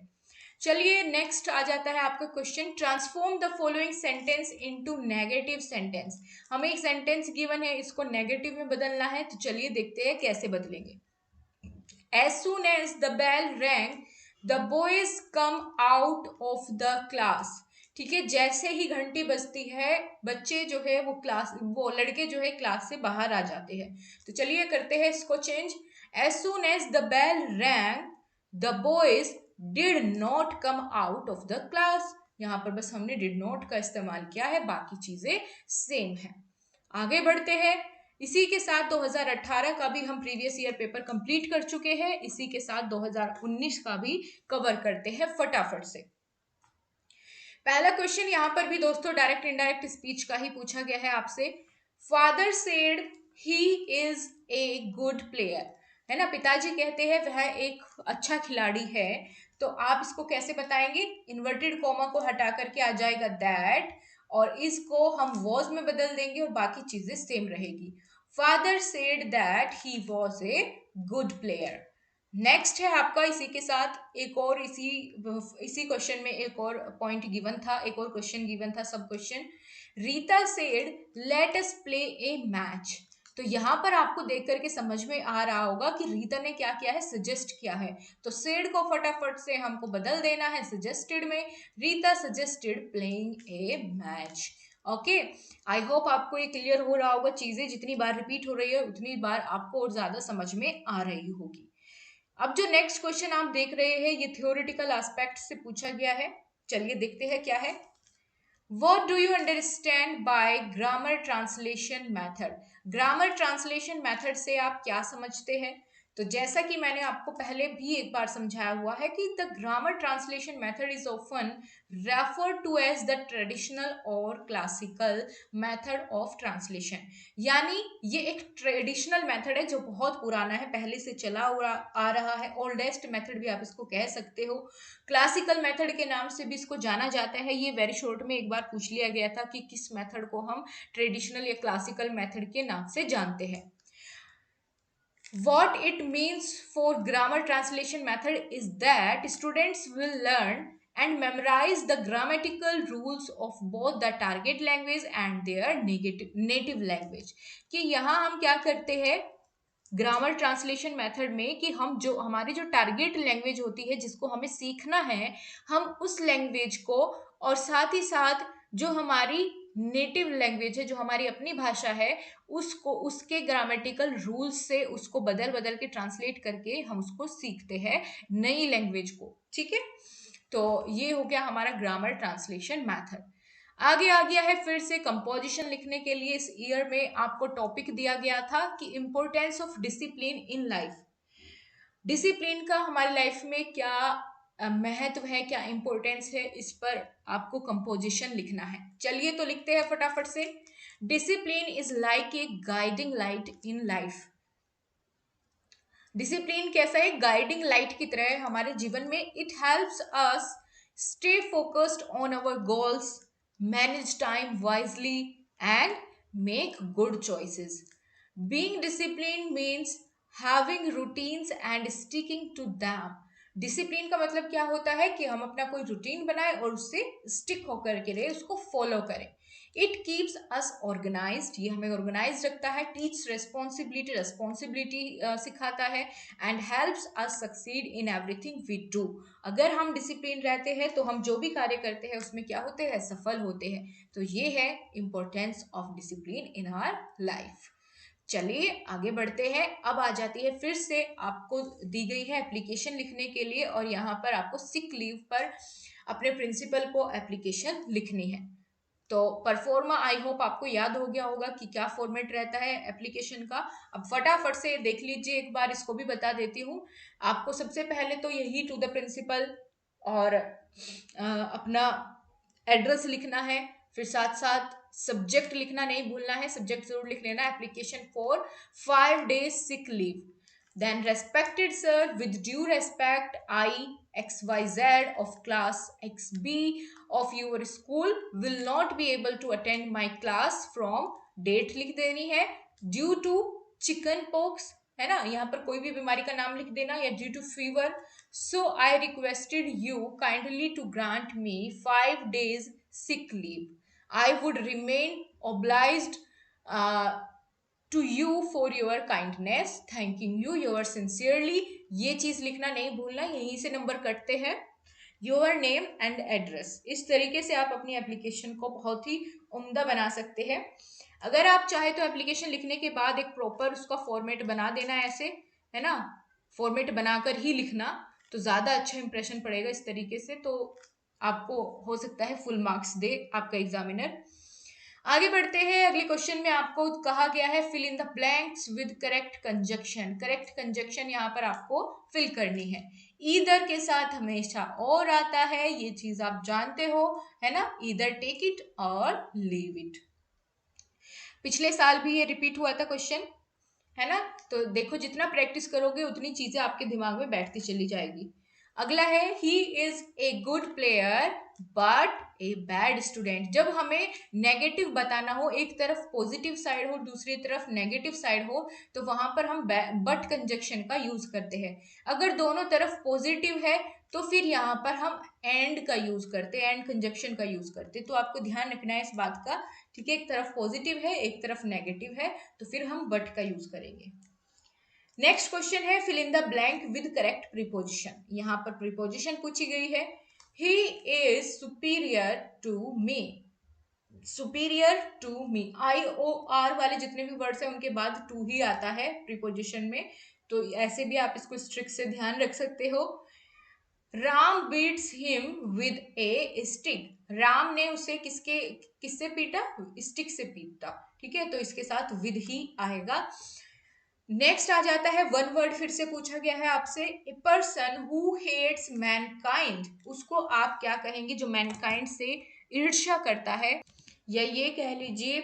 चलिए नेक्स्ट आ जाता है आपका question, transform the following sentence into negative sentence. हमें एक सेंटेंस गिवन है, इसको नेगेटिव में बदलना है, तो चलिए देखते हैं कैसे बदलेंगे। As soon as the bell rang, the boys come out of the class। ठीक है, जैसे ही घंटी बजती है बच्चे जो है वो लड़के जो है क्लास से बाहर आ जाते हैं। तो चलिए करते हैं इसको change. As soon as the bell rang, the boys did not come out of the class। यहाँ पर बस हमने did not का इस्तेमाल किया है, बाकी चीजें सेम है। आगे बढ़ते हैं। इसी के साथ 2018 का भी हम प्रीवियस ईयर पेपर कंप्लीट कर चुके हैं, इसी के साथ 2019 का भी कवर करते हैं फटाफट से। पहला क्वेश्चन यहाँ पर भी दोस्तों डायरेक्ट इनडायरेक्ट स्पीच का ही पूछा गया है आपसे। Father said he is a good player, है ना, पिताजी कहते हैं वह एक अच्छा खिलाड़ी है। तो आप इसको कैसे बताएंगे? इन्वर्टेड कॉमा को हटा करके आ जाएगा दैट, और इसको हम वॉज में बदल देंगे और बाकी चीजें सेम रहेगी। Father said that he was a good player. Next है आपका इसी के साथ एक और इसी क्वेश्चन में एक और पॉइंट गिवन था, एक और क्वेश्चन गिवन था, सब क्वेश्चन। रीता सेड लेट अस प्ले ए मैच। तो यहाँ पर आपको देख करके समझ में आ रहा होगा कि रीता ने क्या किया है, सजेस्ट किया है। तो सेड को फटाफट से हमको बदल देना है सजेस्टेड में। Rita suggested playing a match. Okay, I hope आपको ये क्लियर हो रहा होगा। चीजें जितनी बार रिपीट हो रही है उतनी बार आपको और ज्यादा समझ में आ रही होगी। अब जो नेक्स्ट क्वेश्चन आप देख रहे हैं ये थियोरिटिकल एस्पेक्ट से पूछा गया है। चलिए देखते हैं क्या है। What do you understand by grammar translation method? Grammar translation method से आप क्या समझते हैं? तो जैसा कि मैंने आपको पहले भी एक बार समझाया हुआ है कि the grammar translation method is often refer to as the traditional और क्लासिकल मेथड ऑफ ट्रांसलेशन। यानी ये एक ट्रेडिशनल मेथड है जो बहुत पुराना है, पहले से चला आ रहा है, ओल्डेस्ट मेथड भी आप इसको कह सकते हो। क्लासिकल मेथड के नाम से भी इसको जाना जाता है। ये वेरी शॉर्ट में एक बार पूछ लिया गया था कि किस मेथड को हम ट्रेडिशनल या क्लासिकल मेथड के नाम से जानते हैं। What it means for grammar translation method is that students will learn and memorize the grammatical rules of both the target language and their native language। कि यहाँ हम क्या करते हैं ग्रामर ट्रांसलेशन मेथड में कि हम जो हमारी जो टारगेट लैंग्वेज होती है जिसको हमें सीखना है, हम उस लैंग्वेज को और साथ ही साथ जो हमारी नेटिव लैंग्वेज है, जो हमारी अपनी भाषा है, उसको उसके ग्रामेटिकल रूल्स से उसको बदल बदल के ट्रांसलेट करके हम उसको सीखते हैं नई लैंग्वेज को। ठीक है, तो ये हो गया हमारा ग्रामर ट्रांसलेशन मेथड। आगे आ गया है फिर से कंपोजिशन लिखने के लिए। इस ईयर में आपको टॉपिक दिया गया था कि importance of discipline in life. Discipline का हमारी लाइफ में क्या महत्व है, क्या इंपॉर्टेंस है, इस पर आपको कंपोजिशन लिखना है। चलिए तो लिखते हैं फटाफट से। Discipline is like A guiding light in life. Discipline कैसा है? गाइडिंग लाइट की तरह है हमारे जीवन में। It helps us stay focused on our goals, manage time wisely and make good choices. Being discipline means having routines and sticking to them. Discipline का मतलब क्या होता है कि हम अपना कोई रूटीन बनाए और उससे स्टिक होकर के रहे, उसको फॉलो करें। इट कीप्स अस ऑर्गेनाइज्ड, ये हमें ऑर्गेनाइज रखता है। टीच रेस्पॉन्सिबिलिटी, रेस्पॉन्सिबिलिटी सिखाता है। And helps us succeed in everything we do. अगर हम डिसिप्लिन रहते हैं तो हम जो भी कार्य करते हैं उसमें क्या होते हैं, सफल होते हैं। तो ये है importance of discipline in our life. चलिए आगे बढ़ते हैं। अब आ जाती है फिर से आपको दी गई है एप्लीकेशन लिखने के लिए, और यहाँ पर आपको सिक लीव पर अपने प्रिंसिपल को एप्लीकेशन लिखनी है। तो परफॉर्मा आई होप आपको याद हो गया होगा कि क्या फॉर्मेट रहता है एप्लीकेशन का। अब फटाफट से देख लीजिए एक बार, इसको भी बता देती हूँ आपको। सबसे पहले तो यही टू द प्रिंसिपल और अपना एड्रेस लिखना है। फिर साथ साथ सब्जेक्ट लिखना नहीं भूलना है, सब्जेक्ट जरूर लिख लेना। Application for 5 days sick leave। Then respected sir, with due respect, I XYZ of class XB of your school will not be able to attend my class from, date लिख देनी है, due to चिकन पॉक्स है ना, यहाँ पर कोई भी बीमारी का नाम लिख देना, या due to fever, so I requested you kindly to grant me 5 days sick leave, I would remain obliged to you for your kindness, thanking you your sincerely. ये चीज लिखना नहीं भूलना, यहीं से नंबर कटते हैं। योर नेम एंड एड्रेस, इस तरीके से आप अपनी एप्लीकेशन को बहुत ही उम्दा बना सकते हैं। अगर आप चाहे तो एप्लीकेशन लिखने के बाद एक प्रॉपर उसका फॉर्मेट बना देना ऐसे, है ना, फॉर्मेट बनाकर ही लिखना, तो ज़्यादा अच्छा इंप्रेशन पड़ेगा इस तरीके से, तो आपको हो सकता है फुल मार्क्स दे आपका एग्जामिनर। आगे बढ़ते हैं, अगले क्वेश्चन में आपको कहा गया है fill in the blanks with correct conjunction. Correct conjunction यहाँ पर आपको फिल करनी है। ईदर के साथ हमेशा और आता है, ये चीज आप जानते हो, है ना, ईदर टेक इट और लीव इट। पिछले साल भी ये रिपीट हुआ था क्वेश्चन, है ना, तो देखो जितना प्रैक्टिस करोगे उतनी चीजें आपके दिमाग में बैठती चली जाएगी। अगला है he is a good player but a bad student. जब हमें नेगेटिव बताना हो, एक तरफ पॉजिटिव साइड हो दूसरी तरफ नेगेटिव साइड हो, तो वहां पर हम बट कंजक्शन का यूज करते हैं। अगर दोनों तरफ पॉजिटिव है तो फिर यहाँ पर हम एंड का यूज करते हैं, एंड कंजक्शन का यूज करते हैं। तो आपको ध्यान रखना है इस बात का, ठीक है, एक तरफ पॉजिटिव है एक तरफ नेगेटिव है, तो फिर हम बट का यूज करेंगे। नेक्स्ट क्वेश्चन है fill in the blank with correct preposition. यहाँ पर प्रीपोजिशन पूछी गई है। He is superior to me, superior to me, I O R वाले जितने भी वर्ड्स हैं उनके बाद टू ही आता है प्रीपोजिशन में, तो ऐसे भी आप इसको स्ट्रिक्ट से ध्यान रख सकते हो। Ram beats him with a stick, Ram ने उसे किससे पीटा, स्टिक से पीटा, ठीक है, तो इसके साथ विद ही आएगा। नेक्स्ट आ जाता है वन वर्ड, फिर से पूछा गया है आपसे, a person who hates mankind, उसको आप क्या कहेंगे जो मैनकाइंड से ईर्ष्या करता है, या ये कह लीजिए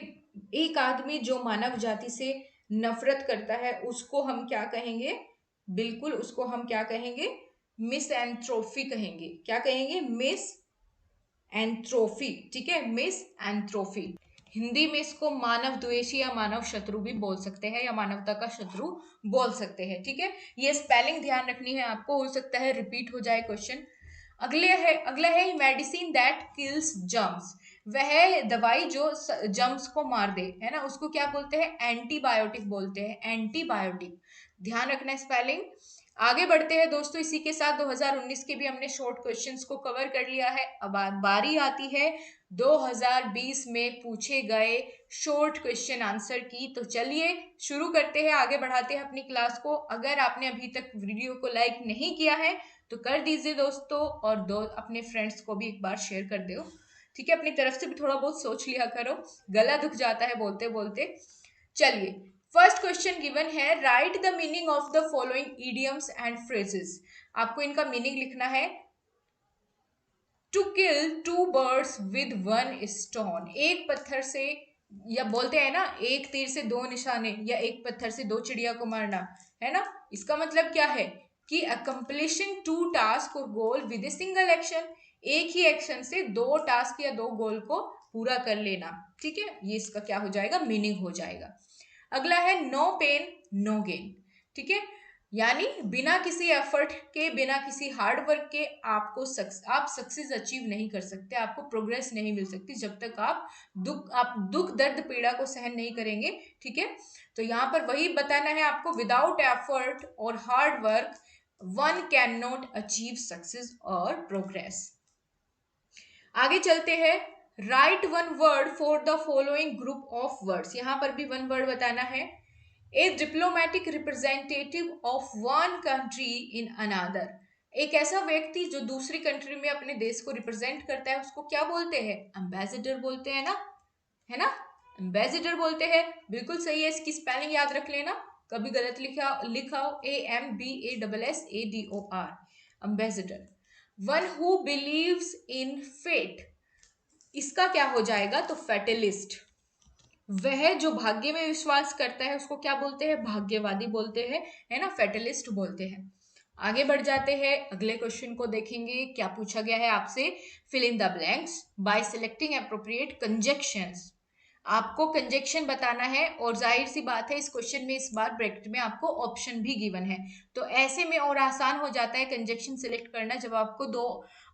एक आदमी जो मानव जाति से नफरत करता है उसको हम क्या कहेंगे, बिल्कुल उसको हम क्या कहेंगे, मिस एंथ्रोफी कहेंगे। क्या कहेंगे, मिस एंथ्रोफी, ठीक है, मिस एंथ्रोफी। हिंदी में इसको मानव द्वेषी या मानव शत्रु भी बोल सकते हैं, या मानवता का शत्रु बोल सकते हैं, ठीक है। ये स्पेलिंग ध्यान रखनी है आपको, हो सकता है रिपीट हो जाए क्वेश्चन। अगला है मेडिसिन दैट किल्स जर्म्स, वह दवाई जो जर्म्स को मार दे, है ना, उसको क्या बोलते हैं, एंटीबायोटिक बोलते हैं, एंटीबायोटिक। ध्यान रखना स्पेलिंग। आगे बढ़ते हैं दोस्तों, इसी के साथ 2019 के भी हमने शॉर्ट क्वेश्चंस को कवर कर लिया है। अब बारी आती है 2020 में पूछे गए शॉर्ट क्वेश्चन आंसर की। तो चलिए शुरू करते हैं, आगे बढ़ाते हैं अपनी क्लास को। अगर आपने अभी तक वीडियो को लाइक नहीं किया है तो कर दीजिए दोस्तों, और दो अपने फ्रेंड्स को भी एक बार शेयर कर दो, ठीक है, अपनी तरफ से भी थोड़ा बहुत सोच लिया करो, गला दुख जाता है बोलते बोलते। चलिए, फर्स्ट क्वेश्चन गिवन है, write the meaning of the following idioms and phrases. आपको इनका मीनिंग लिखना है। To kill two birds with one stone, एक पत्थर से, या बोलते हैं ना एक तीर से दो निशाने, या एक पत्थर से दो चिड़िया को मारना, है ना, इसका मतलब क्या है कि अकम्प्लिशिंग टू टास्क और goal with a single action, एक ही एक्शन से दो टास्क या दो गोल को पूरा कर लेना, ठीक है, ये इसका क्या हो जाएगा, मीनिंग हो जाएगा। अगला है नो पेन नो गेन, ठीक है, यानी बिना किसी एफर्ट के, बिना किसी हार्ड वर्क के आप सक्सेस अचीव नहीं कर सकते, आपको प्रोग्रेस नहीं मिल सकती जब तक आप दुख दर्द पीड़ा को सहन नहीं करेंगे, ठीक है। तो यहाँ पर वही बताना है आपको, विदाउट एफर्ट और hard work one can not achieve success और प्रोग्रेस। आगे चलते हैं, write one word for the following group of words, यहाँ पर भी वन वर्ड बताना है। A diplomatic representative of one country in another, एक ऐसा व्यक्ति जो दूसरी कंट्री में अपने देश को रिप्रेजेंट करता है उसको क्या बोलते हैं, एम्बेसडर बोलते हैं ना, है ना, एम्बेसडर बोलते हैं, बिल्कुल सही है। इसकी स्पेलिंग याद रख लेना, कभी गलत लिखाओ, AMBASSADOR, ambassador. One who believes in fate, इसका क्या हो जाएगा, तो फैटलिस्ट, वह जो भाग्य में विश्वास करता है उसको क्या बोलते हैं, भाग्यवादी बोलते हैं, है ना, फैटलिस्ट बोलते हैं। आगे बढ़ जाते हैं, अगले क्वेश्चन को देखेंगे, क्या पूछा गया है आपसे, fill in the blanks by selecting appropriate conjunctions. आपको कंजक्शन बताना है और जाहिर सी बात है इस क्वेश्चन में इस बार ब्रैकेट में आपको ऑप्शन भी गिवन है, तो ऐसे में और आसान हो जाता है कंजक्शन सिलेक्ट करना जब आपको दो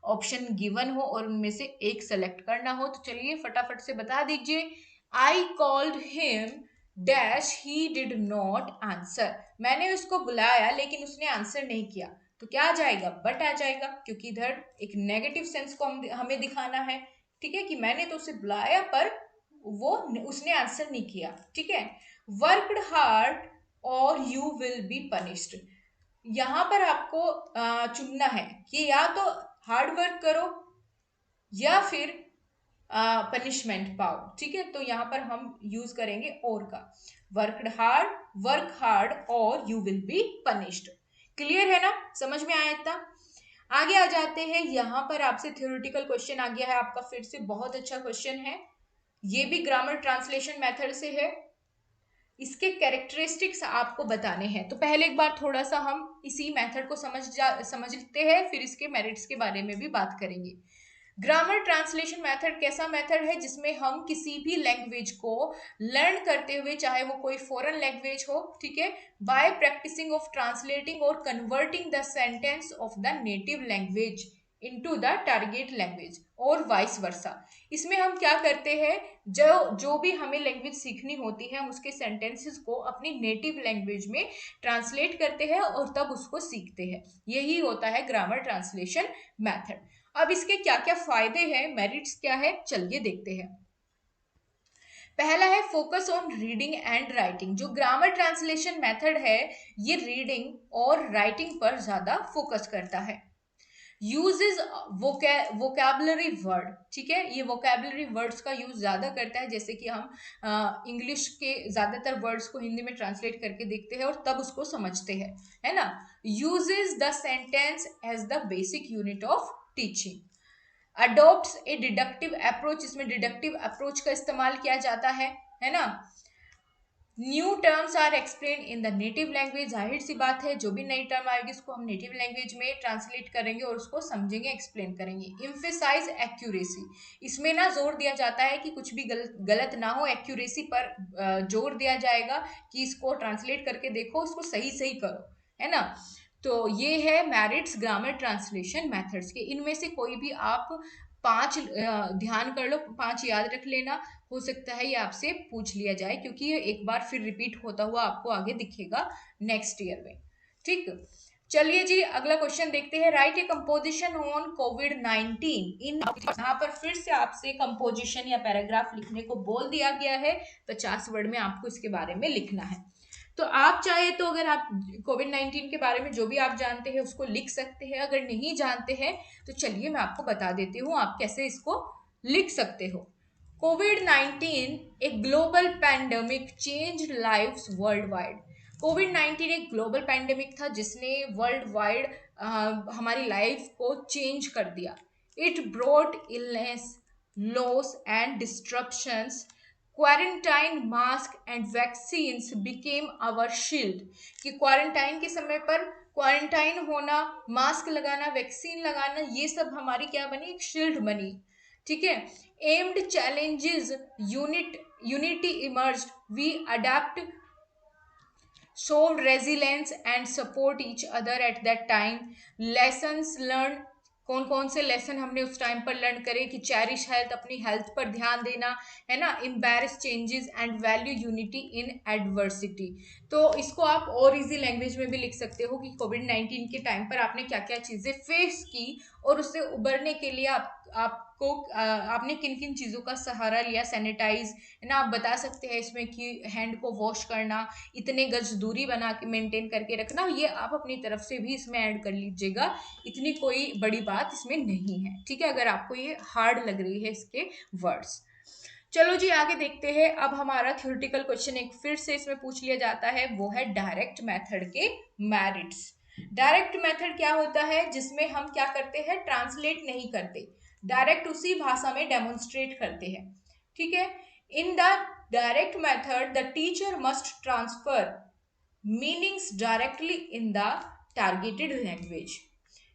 ऑप्शन गिवन हो और उनमें से एक सेलेक्ट करना हो। तो चलिए फटाफट से बता दीजिए। I called him dash he did not answer. मैंने उसको बुलाया लेकिन उसने आंसर नहीं किया, तो क्या आ जाएगा? बट आ जाएगा, क्योंकि इधर एक नेगेटिव सेंस को हमें दिखाना है। ठीक है, कि मैंने तो उसे बुलाया पर वो उसने आंसर नहीं किया। ठीक है, वर्कड हार्ड और यू विल बी पनिश्ड। यहां पर आपको चुनना है कि या तो हार्ड वर्क करो या फिर पनिशमेंट पाओ। ठीक है, तो यहाँ पर हम यूज करेंगे और का, वर्क हार्ड और you will be punished. Clear है ना? समझ में आया इतना? आगे आ जाते हैं। यहाँ पर आपसे थ्योरेटिकल क्वेश्चन आ गया है आपका, फिर से बहुत अच्छा क्वेश्चन है। ये भी ग्रामर ट्रांसलेशन मेथड से है। इसके कैरेक्टरिस्टिक्स आपको बताने हैं, तो पहले एक बार थोड़ा सा हम इसी मेथड को समझते हैं, फिर इसके मेरिट्स के बारे में भी बात करेंगे। ग्रामर ट्रांसलेशन मेथड कैसा मेथड है जिसमें हम किसी भी लैंग्वेज को लर्न करते हुए, चाहे वो कोई फॉरेन लैंग्वेज हो, ठीक है, बाय प्रैक्टिसिंग ऑफ ट्रांसलेटिंग और converting the sentence of the native language into the target language और वाइस वर्सा। इसमें हम क्या करते हैं, जो जो भी हमें लैंग्वेज सीखनी होती है हम उसके सेंटेंसेस को अपनी नेटिव लैंग्वेज में ट्रांसलेट करते हैं और तब उसको सीखते हैं। यही होता है ग्रामर ट्रांसलेशन मेथड। अब इसके क्या क्या फायदे हैं, मेरिट्स क्या है, चलिए देखते हैं। पहला है focus on reading and writing. जो ग्रामर ट्रांसलेशन मेथड है ये रीडिंग और राइटिंग पर ज्यादा फोकस करता है। यूजेज वोकैबुलरी वर्ड, ठीक है, ये वोकैबुलरी वर्ड्स का यूज ज्यादा करता है, जैसे कि हम इंग्लिश के ज्यादातर वर्ड्स को हिंदी में ट्रांसलेट करके देखते हैं और तब उसको समझते हैं, है ना। Uses the sentence as the basic unit of teaching. Adopts a deductive approach, इसमें डिडक्टिव अप्रोच का इस्तेमाल किया जाता है ना। New terms are explain in the native language, जाहिर सी बात है जो भी नई टर्म आएगी उसको हम नेटिव लैंग्वेज में ट्रांसलेट करेंगे और उसको समझेंगे, एक्सप्लेन करेंगे। इम्फेसाइज एक्यूरेसी, इसमें ना जोर दिया जाता है कि कुछ भी गलत ना हो, एक्यूरेसी पर जोर दिया जाएगा कि इसको ट्रांसलेट करके देखो, इसको सही सही करो, है ना। तो ये है मेरिट्स ग्रामर ट्रांसलेशन मेथड्स के। इनमें से कोई भी आप पांच ध्यान कर लो, पांच याद रख लेना। हो सकता है ये आपसे पूछ लिया जाए क्योंकि ये एक बार फिर रिपीट होता हुआ आपको आगे दिखेगा नेक्स्ट ईयर में। ठीक, चलिए जी अगला क्वेश्चन देखते हैं। राइट ए कंपोजिशन ऑन कोविड-19 इन, यहाँ पर फिर से आपसे कंपोजिशन या पैराग्राफ लिखने को बोल दिया गया है। 50 वर्ड में आपको इसके बारे में लिखना है। तो आप चाहे तो अगर आप कोविड-19 के बारे में जो भी आप जानते हैं उसको लिख सकते हैं, अगर नहीं जानते हैं तो चलिए मैं आपको बता देती हूँ आप कैसे इसको लिख सकते हो। कोविड-19 एक global pandemic changed lives worldwide. कोविड-19 एक ग्लोबल पैंडेमिक था जिसने वर्ल्ड वाइड हमारी लाइफ को चेंज कर दिया। It brought illness, loss and disruptions. Quarantine, mask and vaccines became our shield, कि क्वारंटाइन के समय पर क्वारंटाइन होना, मास्क लगाना, वैक्सीन लगाना, ये सब हमारी क्या बनी? एक शील्ड बनी। ठीक है, amid challenges unity emerged, we adapt, showed resilience and support each other at that time. lessons learned, कौन कौन से लेसन हमने उस टाइम पर लर्न करे कि चेरिश हेल्थ, अपनी हेल्थ पर ध्यान देना, है ना, embarrass changes and value unity in adversity. तो इसको आप और इजी लैंग्वेज में भी लिख सकते हो कि कोविड-19 के टाइम पर आपने क्या क्या चीजें फेस की और उससे उबरने के लिए आपको आपने किन किन चीजों का सहारा लिया। सैनिटाइज, है ना, आप बता सकते हैं इसमें कि हैंड को वॉश करना, इतने गज दूरी बना के मेंटेन करके रखना, ये आप अपनी तरफ से भी इसमें ऐड कर लीजिएगा। इतनी कोई बड़ी बात इसमें नहीं है। ठीक है, अगर आपको ये हार्ड लग रही है इसके वर्ड्स। चलो जी आगे देखते हैं। अब हमारा थ्योरेटिकल क्वेश्चन एक फिर से इसमें पूछ लिया जाता है, वो है डायरेक्ट मेथड के मेरिट्स। डायरेक्ट मेथड क्या होता है? जिसमें हम क्या करते हैं? ट्रांसलेट नहीं करते, डायरेक्ट उसी भाषा में डेमोन्स्ट्रेट करते हैं। ठीक है, in the direct method the teacher must transfer meanings directly in the targeted language.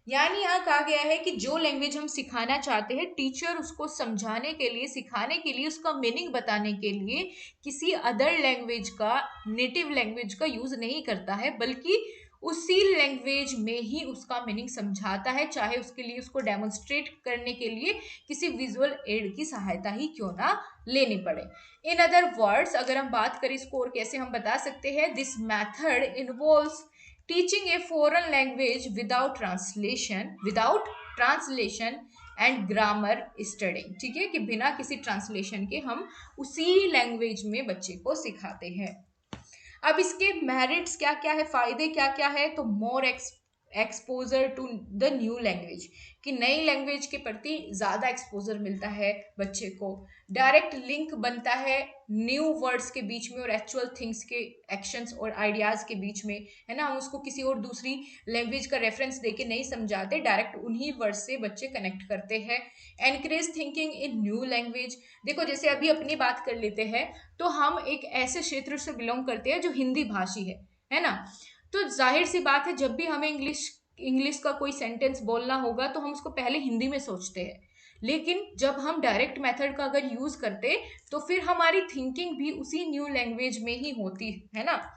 यानी यहाँ कहा गया है कि जो लैंग्वेज हम सिखाना चाहते हैं, टीचर उसको समझाने के लिए, सिखाने के लिए, उसका मीनिंग बताने के लिए किसी अदर लैंग्वेज का, नेटिव लैंग्वेज का यूज नहीं करता है, बल्कि उसी लैंग्वेज में ही उसका मीनिंग समझाता है, चाहे उसके लिए, उसको डेमोन्स्ट्रेट करने के लिए किसी विजुअल एड की सहायता ही क्यों ना लेनी पड़े। इन अदर वर्ड्स, अगर हम बात करें इसको और कैसे हम बता सकते हैं, this method involves teaching a foreign language without translation and grammar studying। ठीक है, कि बिना किसी ट्रांसलेशन के हम उसी लैंग्वेज में बच्चे को सिखाते हैं। अब इसके मेरिट्स क्या क्या है, फायदे क्या क्या है, तो more exposure to the new language, कि नई लैंग्वेज के प्रति ज़्यादा एक्सपोजर मिलता है बच्चे को। डायरेक्ट लिंक बनता है न्यू वर्ड्स के बीच में और एक्चुअल थिंग्स के, एक्शंस और आइडियाज़ के बीच में, है ना। हम उसको किसी और दूसरी लैंग्वेज का रेफरेंस देके नहीं समझाते, डायरेक्ट उन्हीं वर्ड्स से बच्चे कनेक्ट करते हैं। Encourage thinking in new language. देखो जैसे अभी अपनी बात कर लेते हैं, तो हम एक ऐसे क्षेत्र से बिलोंग करते हैं जो हिंदी भाषी है ना। तो जाहिर सी बात है, जब भी हमें इंग्लिश इंग्लिश का कोई सेंटेंस बोलना होगा तो हम उसको पहले हिंदी में सोचते हैं, लेकिन जब हम डायरेक्ट मेथड का अगर यूज करते तो फिर हमारी थिंकिंग भी उसी न्यू लैंग्वेज में ही होती है ना।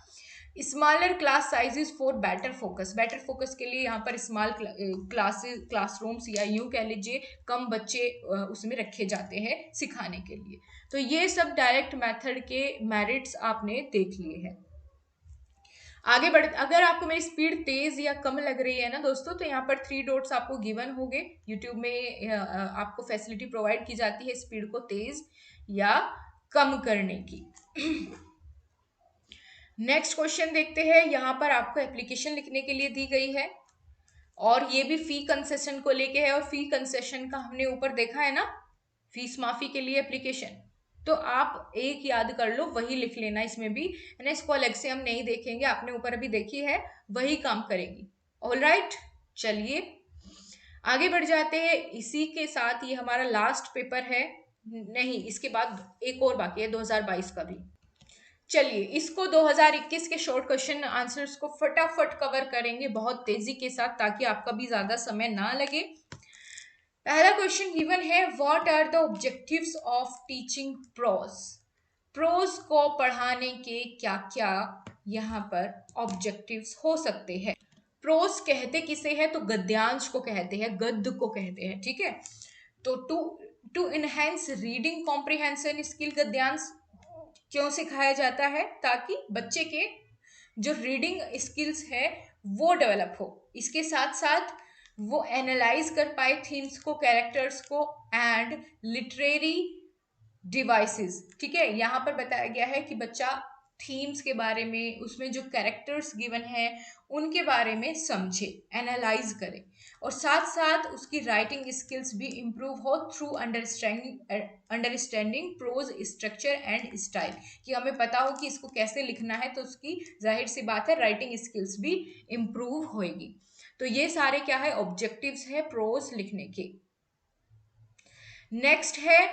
Smaller class sizes for better focus के लिए यहाँ पर स्मॉल क्लासरूम्स, या यूं कह लीजिए कम बच्चे उसमें रखे जाते हैं सिखाने के लिए। तो ये सब डायरेक्ट मेथड के मेरिट्स आपने देख लिए हैं। आगे बढ़, अगर आपको मेरी स्पीड तेज या कम लग रही है ना दोस्तों, तो यहाँ पर 3 डॉट्स आपको गिवन होंगे। यूट्यूब में आपको फैसिलिटी प्रोवाइड की जाती है स्पीड को तेज या कम करने की। नेक्स्ट क्वेश्चन देखते हैं। यहाँ पर आपको एप्लीकेशन लिखने के लिए दी गई है, और ये भी फी कंसेशन को लेके है, और फी कंसेशन का हमने ऊपर देखा है ना, फीस माफी के लिए एप्लीकेशन। तो आप एक याद कर लो, वही लिख लेना इसमें भी, है ना। इसको अलग से हम नहीं देखेंगे, आपने ऊपर अभी देखी है, वही काम करेगी। ऑलराइट, चलिए आगे बढ़ जाते हैं। इसी के साथ ये हमारा लास्ट पेपर है, नहीं इसके बाद एक और बाकी है 2022 का भी। चलिए इसको 2021 के शॉर्ट क्वेश्चन आंसर्स को फटाफट कवर करेंगे बहुत तेजी के साथ, ताकि आपका भी ज्यादा समय ना लगे। पहला क्वेश्चन गिवन है, what are the objectives of teaching prose. Prose को पढ़ाने के क्या क्या यहाँ पर ऑब्जेक्टिव्स हो सकते हैं। प्रोज कहते किसे है, तो गद्यांश को कहते हैं, गद्य को कहते हैं, ठीक है। तो to enhance reading comprehension skill, गद्यांश क्यों सिखाया जाता है, ताकि बच्चे के जो रीडिंग स्किल्स है वो डेवलप हो, इसके साथ साथ वो एनालाइज कर पाए थीम्स को, कैरेक्टर्स को एंड लिटरेरी डिवाइसेस। ठीक है, यहाँ पर बताया गया है कि बच्चा थीम्स के बारे में, उसमें जो कैरेक्टर्स गिवन है उनके बारे में समझे, एनालाइज करे, और साथ साथ उसकी राइटिंग स्किल्स भी इम्प्रूव हो through understanding prose structure and style, कि हमें पता हो कि इसको कैसे लिखना है, तो उसकी जाहिर सी बात है राइटिंग स्किल्स भी इम्प्रूव होएगी। तो ये सारे क्या है, ऑब्जेक्टिव्स है प्रोज लिखने के। नेक्स्ट है,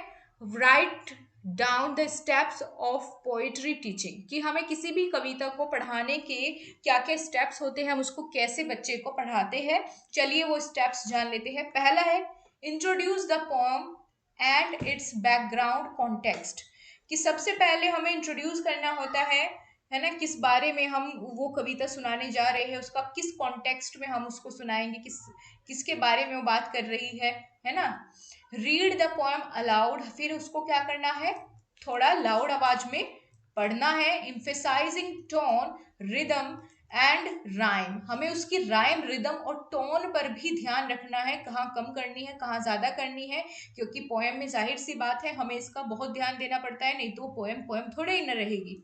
write down the steps of poetry teaching, कि हमें किसी भी कविता को पढ़ाने के क्या क्या स्टेप्स होते हैं, हम उसको कैसे बच्चे को पढ़ाते हैं। चलिए वो स्टेप्स जान लेते हैं। पहला है, introduce the poem and it's background context, कि सबसे पहले हमें इंट्रोड्यूस करना होता है ना, किस बारे में हम वो कविता सुनाने जा रहे हैं, उसका किस कॉन्टेक्स्ट में हम उसको सुनाएंगे, किसके बारे में वो बात कर रही है ना। रीड द पोएम अलाउड, फिर उसको क्या करना है, थोड़ा लाउड आवाज में पढ़ना है। Emphasising tone, rhythm and rhyme, हमें उसकी राइम, रिदम और टोन पर भी ध्यान रखना है, कहाँ कम करनी है, कहाँ ज्यादा करनी है, क्योंकि पोएम में जाहिर सी बात है हमें इसका बहुत ध्यान देना पड़ता है, नहीं तो पोएम पोएम थोड़े ही न रहेगी।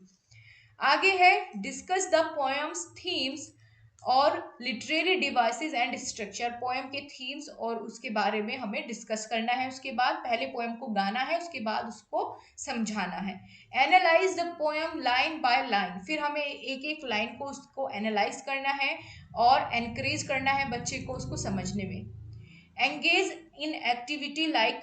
आगे है, डिस्कस द पोएम्स थीम्स और literary devices and structure, poem के थीम्स और उसके बारे में हमें डिस्कस करना है। उसके बाद पहले पोएम को गाना है, उसके बाद उसको समझाना है। Analyse the poem line by line, फिर हमें एक एक लाइन को उसको एनालाइज करना है और एनकरेज करना है बच्चे को उसको समझने में। Engage in activity like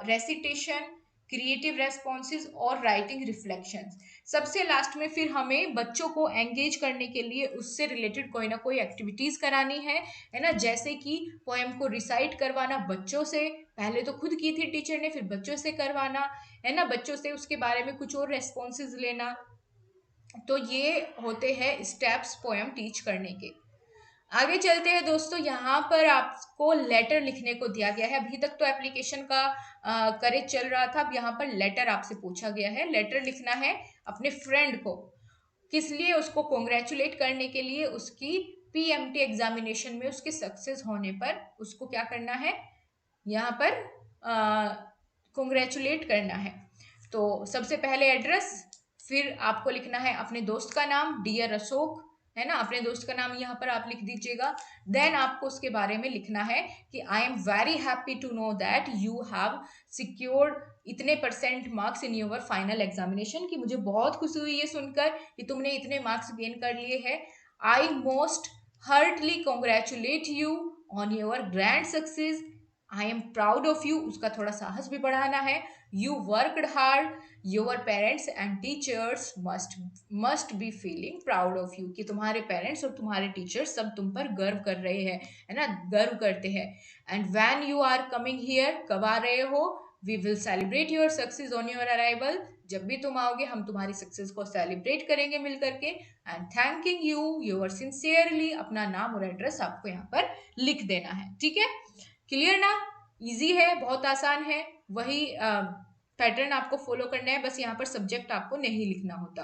recitation, creative responses और राइटिंग रिफ्लेक्शंस। सबसे लास्ट में फिर हमें बच्चों को एंगेज करने के लिए उससे रिलेटेड कोई ना कोई एक्टिविटीज करानी है ना, जैसे कि पोएम को रिसाइट करवाना बच्चों से, पहले तो खुद की थी टीचर ने, फिर बच्चों से करवाना, है ना, बच्चों से उसके बारे में कुछ और रेस्पॉन्सेज लेना। तो ये होते हैं स्टेप्स पोएम टीच करने के। आगे चलते हैं दोस्तों, यहाँ पर आपको लेटर लिखने को दिया गया है। अभी तक तो एप्लीकेशन का करेज चल रहा था, अब यहाँ पर लेटर आपसे पूछा गया है। लेटर लिखना है अपने फ्रेंड को, किस लिए? उसको कॉन्ग्रेचुलेट करने के लिए, उसकी पीएमटी एग्जामिनेशन में उसके सक्सेस होने पर उसको क्या करना है, यहाँ पर कॉन्ग्रेचुलेट करना है। तो सबसे पहले एड्रेस, फिर आपको लिखना है अपने दोस्त का नाम, डियर अशोक, है ना, अपने दोस्त का नाम यहाँ पर आप लिख दीजिएगा। देन आपको उसके बारे में लिखना है कि I am very happy to know that you have secured इतने percent marks in your final examination, कि मुझे बहुत खुशी हुई ये सुनकर कि तुमने इतने मार्क्स गेन कर लिए हैं। I most heartily congratulate you on your grand success, I am proud of you, उसका थोड़ा साहस भी बढ़ाना है। You worked hard, your parents and teachers must be feeling proud of you, कि तुम्हारे पेरेंट्स और तुम्हारे टीचर्स सब तुम पर गर्व कर रहे हैं, है ना, गर्व करते हैं। And when you are coming here, कब आ रहे हो? We will celebrate your success on your arrival, जब भी तुम आओगे हम तुम्हारी सक्सेस को सेलिब्रेट करेंगे मिल करके। And thanking you your sincerely, अपना नाम और एड्रेस आपको यहाँ पर लिख देना है। ठीक है, क्लियर ना? इजी है, बहुत आसान है, वही पैटर्न आपको फॉलो करना है, बस यहाँ पर सब्जेक्ट आपको नहीं लिखना होता।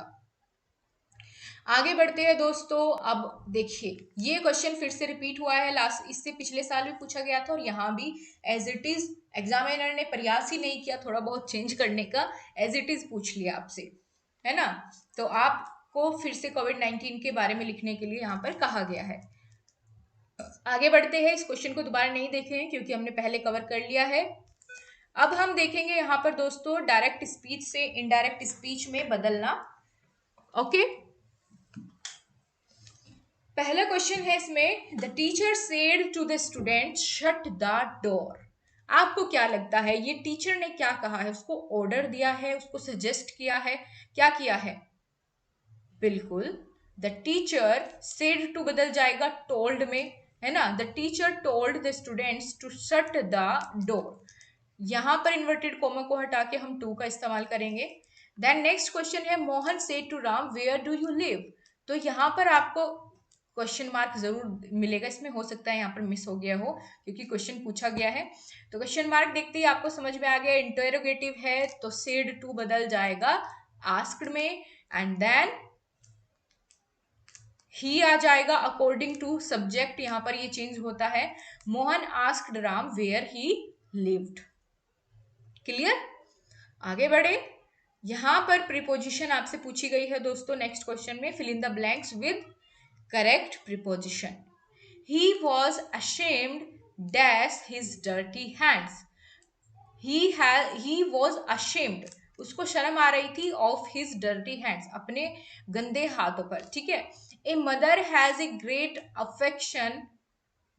आगे बढ़ते हैं दोस्तों। अब देखिए, ये क्वेश्चन फिर से रिपीट हुआ है, लास्ट इससे पिछले साल भी पूछा गया था और यहाँ भी एज इट इज, एग्जामिनर ने प्रयास ही नहीं किया थोड़ा बहुत चेंज करने का, एज इट इज पूछ लिया आपसे, है ना। तो आपको फिर से कोविड-19 के बारे में लिखने के लिए यहाँ पर कहा गया है। आगे बढ़ते हैं, इस क्वेश्चन को दोबारा नहीं देखें क्योंकि हमने पहले कवर कर लिया है। अब हम देखेंगे यहाँ पर दोस्तों डायरेक्ट स्पीच से इनडायरेक्ट स्पीच में बदलना। ओके, पहला क्वेश्चन है इसमें, the teacher said to the student shut the door. आपको क्या लगता है ये टीचर ने क्या कहा है? उसको ऑर्डर दिया है, उसको सजेस्ट किया है, क्या किया है? बिल्कुल, द टीचर सेड टू बदल जाएगा टोल्ड में, है ना। The teacher told the students to shut the door, यहां पर इन्वर्टेड कॉमा को हटा के हम टू का इस्तेमाल करेंगे। देन नेक्स्ट क्वेश्चन है, Mohan said to Ram where do you live. तो यहाँ पर आपको क्वेश्चन मार्क जरूर मिलेगा, इसमें हो सकता है यहाँ पर मिस हो गया हो क्योंकि क्वेश्चन पूछा गया है। तो क्वेश्चन मार्क देखते ही आपको समझ में आ गया, इंटरोगेटिव है तो सेड टू बदल जाएगा आस्क्ड में, एंड देन ही आ जाएगा अकॉर्डिंग टू सब्जेक्ट, यहाँ पर ये चेंज होता है। Mohan asked Ram where he lived. Clear? आगे बढ़े, यहां पर प्रीपोजिशन आपसे पूछी गई है दोस्तों नेक्स्ट क्वेश्चन में, fill in the blanks with correct preposition. He was ashamed dash his dirty hands, he was ashamed, उसको शर्म आ रही थी, ऑफ हिज डर्टी हैंड्स, अपने गंदे हाथों पर। ठीक है, a mother has a great affection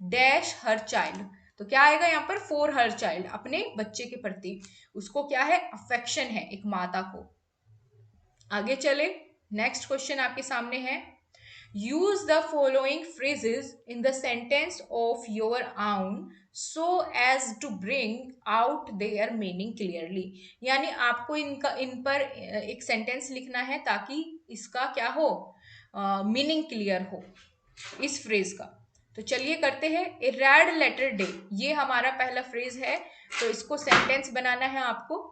dash her child, तो क्या आएगा यहाँ पर? फॉर हर चाइल्ड, अपने बच्चे के प्रति उसको क्या है? अफेक्शन है एक माता को। आगे चले, नेक्स्ट क्वेश्चन आपके सामने है, use the following phrases in the sentence of your own so as to bring out their meaning clearly, यानी आपको इन पर एक सेंटेंस लिखना है ताकि इसका क्या हो, मीनिंग क्लियर हो इस फ्रेज का। तो चलिए करते हैं, ए रेड लेटर डे, ये हमारा पहला फ्रेज है, तो इसको सेंटेंस बनाना है आपको।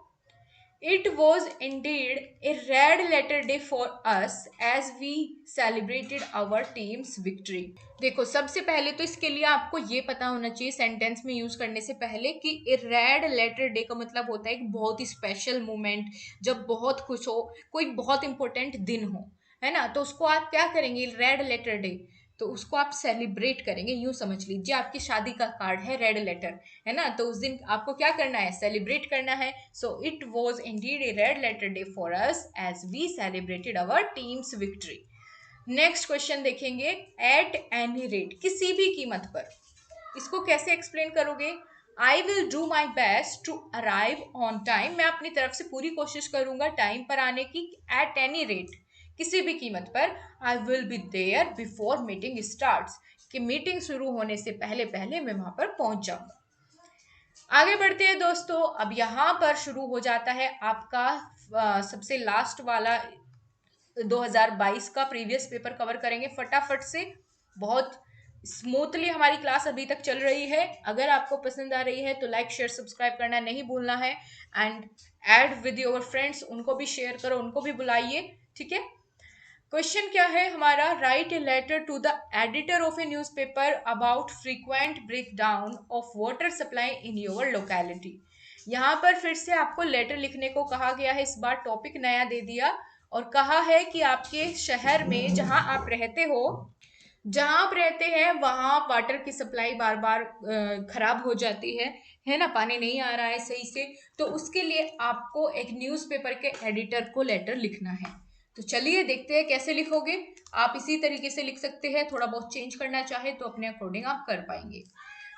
It was indeed a red letter day for us as we celebrated our team's victory. देखो, सबसे पहले तो इसके लिए आपको ये पता होना चाहिए सेंटेंस में यूज करने से पहले कि ए रेड लेटर डे का मतलब होता है एक बहुत ही स्पेशल मोमेंट, जब बहुत खुश हो, कोई बहुत इंपॉर्टेंट दिन हो, है ना। तो उसको आप क्या करेंगे? रेड लेटर डे, तो उसको आप सेलिब्रेट करेंगे, यूं समझ लीजिए आपकी शादी का कार्ड है रेड लेटर, है ना, तो उस दिन आपको क्या करना है? सेलिब्रेट करना है। So it was indeed a red letter day for us as we celebrated our team's victory. Next question देखेंगे, एट एनी रेट, किसी भी कीमत पर, इसको कैसे एक्सप्लेन करोगे? I will do my best to arrive on time, मैं अपनी तरफ से पूरी कोशिश करूंगा टाइम पर आने की, एट एनी रेट, किसी भी कीमत पर। I will be there before meeting starts, कि मीटिंग शुरू होने से पहले पहले मैं वहां पर पहुंच जाऊंगा। आगे बढ़ते हैं दोस्तों, अब यहाँ पर शुरू हो जाता है आपका सबसे लास्ट वाला 2022 का प्रीवियस पेपर कवर करेंगे फटाफट से। बहुत स्मूथली हमारी क्लास अभी तक चल रही है। अगर आपको पसंद आ रही है तो लाइक शेयर सब्सक्राइब करना नहीं भूलना है, and add with your friends, उनको भी शेयर करो, उनको भी बुलाइए, ठीक है। क्वेश्चन क्या है हमारा, write a letter to the editor of a newspaper about frequent breakdown of water supply in your locality. यहाँ पर फिर से आपको लेटर लिखने को कहा गया है, इस बार टॉपिक नया दे दिया और कहा है कि आपके शहर में जहाँ आप रहते हो, जहाँ आप रहते हैं वहाँ वाटर की सप्लाई बार बार खराब हो जाती है ना, पानी नहीं आ रहा है सही से। तो उसके लिए आपको एक न्यूज़पेपर के एडिटर को लेटर लिखना है। तो चलिए देखते हैं कैसे लिखोगे। आप इसी तरीके से लिख सकते हैं, थोड़ा बहुत चेंज करना चाहे तो अपने अकॉर्डिंग आप कर पाएंगे।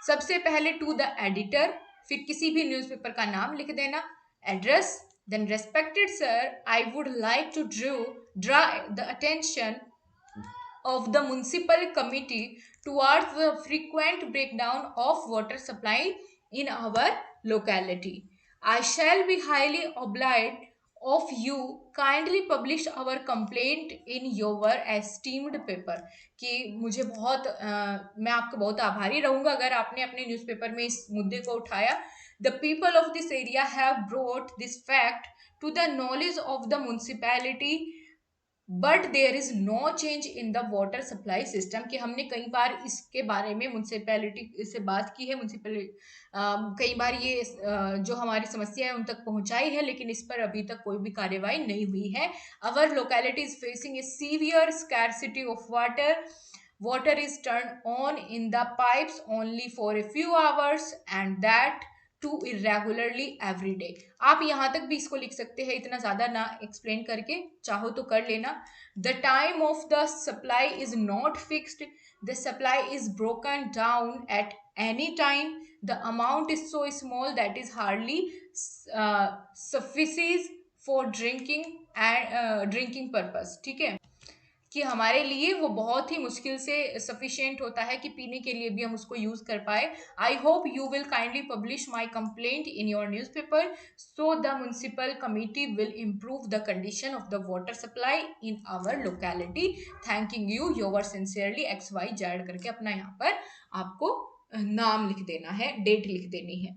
सबसे पहले टू द एडिटर, फिर किसी भी न्यूज़पेपर का नाम लिख देना, address, then respected sir, I would like to draw the attention of the municipal committee towards the frequent breakdown of water supply in our locality. I shall be highly obliged of you kindly publish our complaint in your esteemed paper, कि मुझे बहुत मैं आपका बहुत आभारी रहूंगा अगर आपने अपने न्यूज़पेपर में इस मुद्दे को उठाया। The people of this area have brought this fact to the knowledge of the municipality, but there is no change in the water supply system, कि हमने कई बार इसके बारे में म्यूनसिपैलिटी से बात की है, म्यूनसिपैलिटी कई बार ये जो हमारी समस्या है उन तक पहुंचाई है, लेकिन इस पर अभी तक कोई भी कार्यवाही नहीं हुई है। Our locality is facing a severe scarcity of water, water is turned on in the pipes only for a few hours and that too irregularly every day। आप यहाँ तक भी इसको लिख सकते हैं, इतना ज़्यादा ना एक्सप्लेन करके, चाहो तो कर लेना। The time of the supply is not fixed, the supply is broken down at any time, the amount is so small that is hardly suffices for drinking and drinking purpose, ठीक है, कि हमारे लिए वो बहुत ही मुश्किल से सफिशिएंट होता है कि पीने के लिए भी हम उसको यूज कर पाए। I hope you will kindly publish my complaint in your newspaper so the municipal committee will improve the condition of the water supply in our locality, thanking you your sincerely XYZ करके अपना यहाँ पर आपको नाम लिख देना है, date लिख देनी है,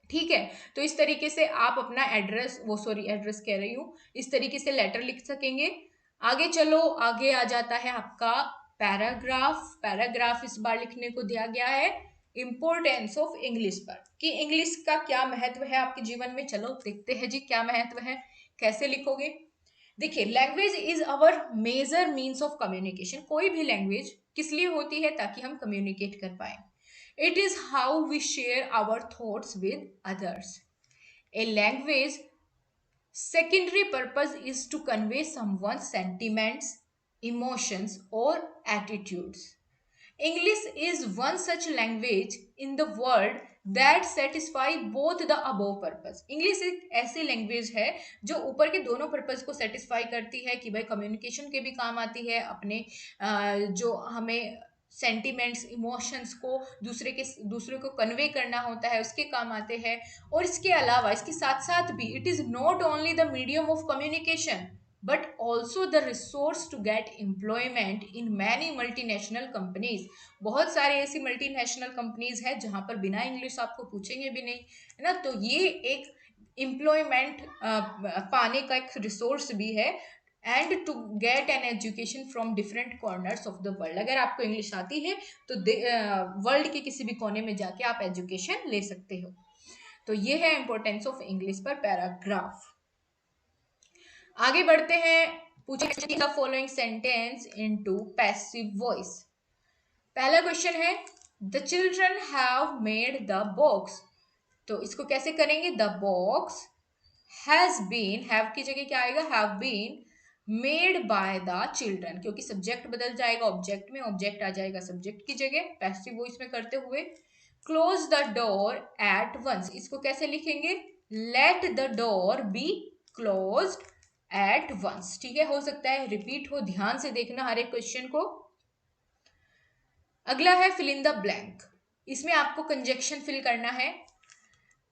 ठीक है। तो इस तरीके से आप अपना एड्रेस, वो सॉरी एड्रेस कह रही हूँ, इस तरीके से लेटर लिख सकेंगे। आगे चलो, आगे आ जाता है आपका पैराग्राफ। पैराग्राफ इस बार लिखने को दिया गया है इंपोर्टेंस ऑफ इंग्लिश पर, कि इंग्लिश का क्या महत्व है आपके जीवन में। चलो देखते हैं जी क्या महत्व है, कैसे लिखोगे। देखिए, language is our major means of communication. कोई भी लैंग्वेज किस लिए होती है, ताकि हम कम्युनिकेट कर पाए। It is how we share our thoughts with others. A language secondary purpose is to convey someone's sentiments, emotions, or attitudes. English is one such language in the world that satisfy both the above purpose. English एक ऐसी language है जो ऊपर के दोनों purpose को satisfy करती है, कि भाई कम्युनिकेशन के भी काम आती है, अपने जो हमें सेंटिमेंट्स, इमोशंस को दूसरे को कन्वे करना होता है उसके काम आते हैं। और इसके अलावा, इसके साथ साथ भी, it is not only the medium of communication but also the resource to get employment in many multinational companies। बहुत सारे ऐसी मल्टीनेशनल कंपनीज है जहां पर बिना इंग्लिश आपको पूछेंगे भी नहीं, है ना। तो ये एक एम्प्लॉयमेंट पाने का एक रिसोर्स भी है, and to get an education from different corners of the world. अगर आपको इंग्लिश आती है तो वर्ल्ड के किसी भी कोने में जाके आप एजुकेशन ले सकते हो। तो ये है इंपॉर्टेंस ऑफ इंग्लिश पर पैराग्राफ। आगे बढ़ते हैं, पूछे the following sentence into passive voice. पहला क्वेश्चन है, the children have made the box. तो इसको कैसे करेंगे, the box has been, have की जगह क्या आएगा, have been made by the children, क्योंकि सब्जेक्ट बदल जाएगा ऑब्जेक्ट में, ऑब्जेक्ट आ जाएगा सब्जेक्ट की जगह पैसिव वॉइस में करते हुए। Close the door at once, इसको कैसे लिखेंगे? Let the door be close at once. ठीक है, हो सकता है रिपीट हो, ध्यान से देखना हर एक क्वेश्चन को। अगला है फिल इन द ब्लैंक। इसमें आपको कंजक्शन फिल करना है।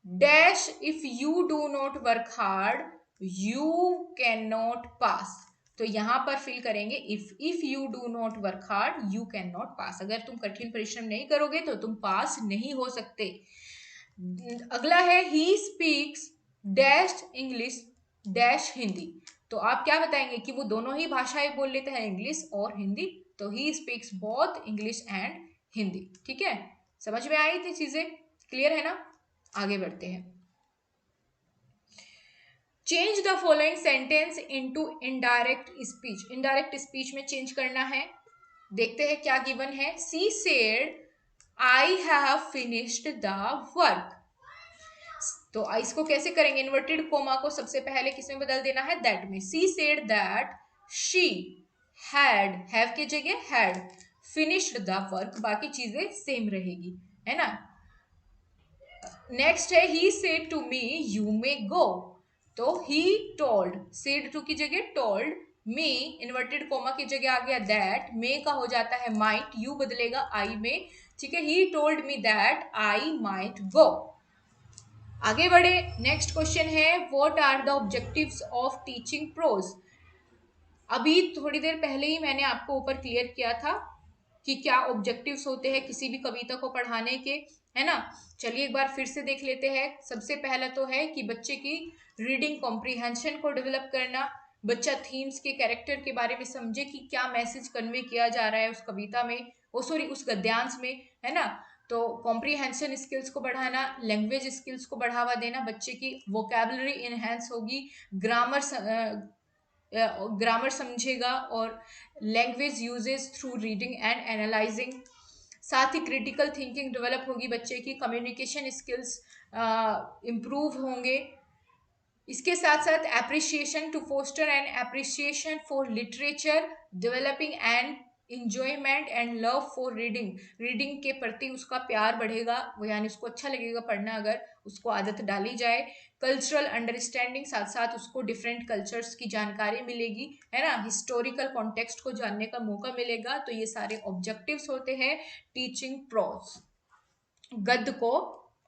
Dash if you do not work hard you can not pass. तो यहां पर फिल करेंगे if you do not work hard you can not pass. अगर तुम कठिन परिश्रम नहीं करोगे तो तुम पास नहीं हो सकते। अगला है he speaks dash English dash Hindi. तो आप क्या बताएंगे कि वो दोनों ही भाषाएं बोल लेते हैं, इंग्लिश और हिंदी। तो he speaks both English and Hindi. ठीक है, समझ में आई थी चीजें? क्लियर है ना? आगे बढ़ते हैं। Change the following sentence into indirect speech. Indirect speech में चेंज करना है। देखते हैं क्या गिवन है। She said I have finished the work. तो इसको कैसे करेंगे? इन्वर्टेड कोमा को सबसे पहले किसमें बदल देना है? दैट में। She said that she had, have की जगह हैड, फिनिश्ड द वर्क, बाकी चीजें सेम रहेगी, है ना। नेक्स्ट है he said to me you may go. तो ही टोल्ड, सेड टू की जगह टोल्ड, मी इन्वर्टेड कोमा की जगह आ गया दैट, मे का हो जाता है माइट, यू बदलेगा आई में। ठीक है, he told me that I might go. आगे बढ़े, नेक्स्ट क्वेश्चन है what are the objectives of teaching prose. अभी थोड़ी देर पहले ही मैंने आपको ऊपर क्लियर किया था कि क्या ऑब्जेक्टिव्स होते हैं किसी भी कविता को पढ़ाने के, है ना। चलिए एक बार फिर से देख लेते हैं। सबसे पहला तो है कि बच्चे की रीडिंग कॉम्प्रीहेंशन को डेवलप करना। बच्चा थीम्स के कैरेक्टर के बारे में समझे कि क्या मैसेज कन्वे किया जा रहा है उस कविता में, उस गद्यांश में, है ना। तो कॉम्प्रीहेंशन स्किल्स को बढ़ाना, लैंग्वेज स्किल्स को बढ़ावा देना, बच्चे की वोकैबुलरी इनहेंस होगी, ग्रामर समझेगा और language uses through reading and analysing. साथ ही क्रिटिकल थिंकिंग डेवलप होगी बच्चे की, कम्युनिकेशन स्किल्स इम्प्रूव होंगे। इसके साथ साथ appreciation to foster and appreciation for literature, developing and enjoyment and love for reading. Reading के प्रति उसका प्यार बढ़ेगा, वो यानी उसको अच्छा लगेगा पढ़ना अगर उसको आदत डाली जाए। कल्चरल अंडरस्टैंडिंग, साथ साथ उसको डिफरेंट कल्चर्स की जानकारी मिलेगी, है ना, हिस्टोरिकल कॉन्टेक्स्ट को जानने का मौका मिलेगा। तो ये सारे ऑब्जेक्टिव्स होते हैं टीचिंग प्रोज, गद्य को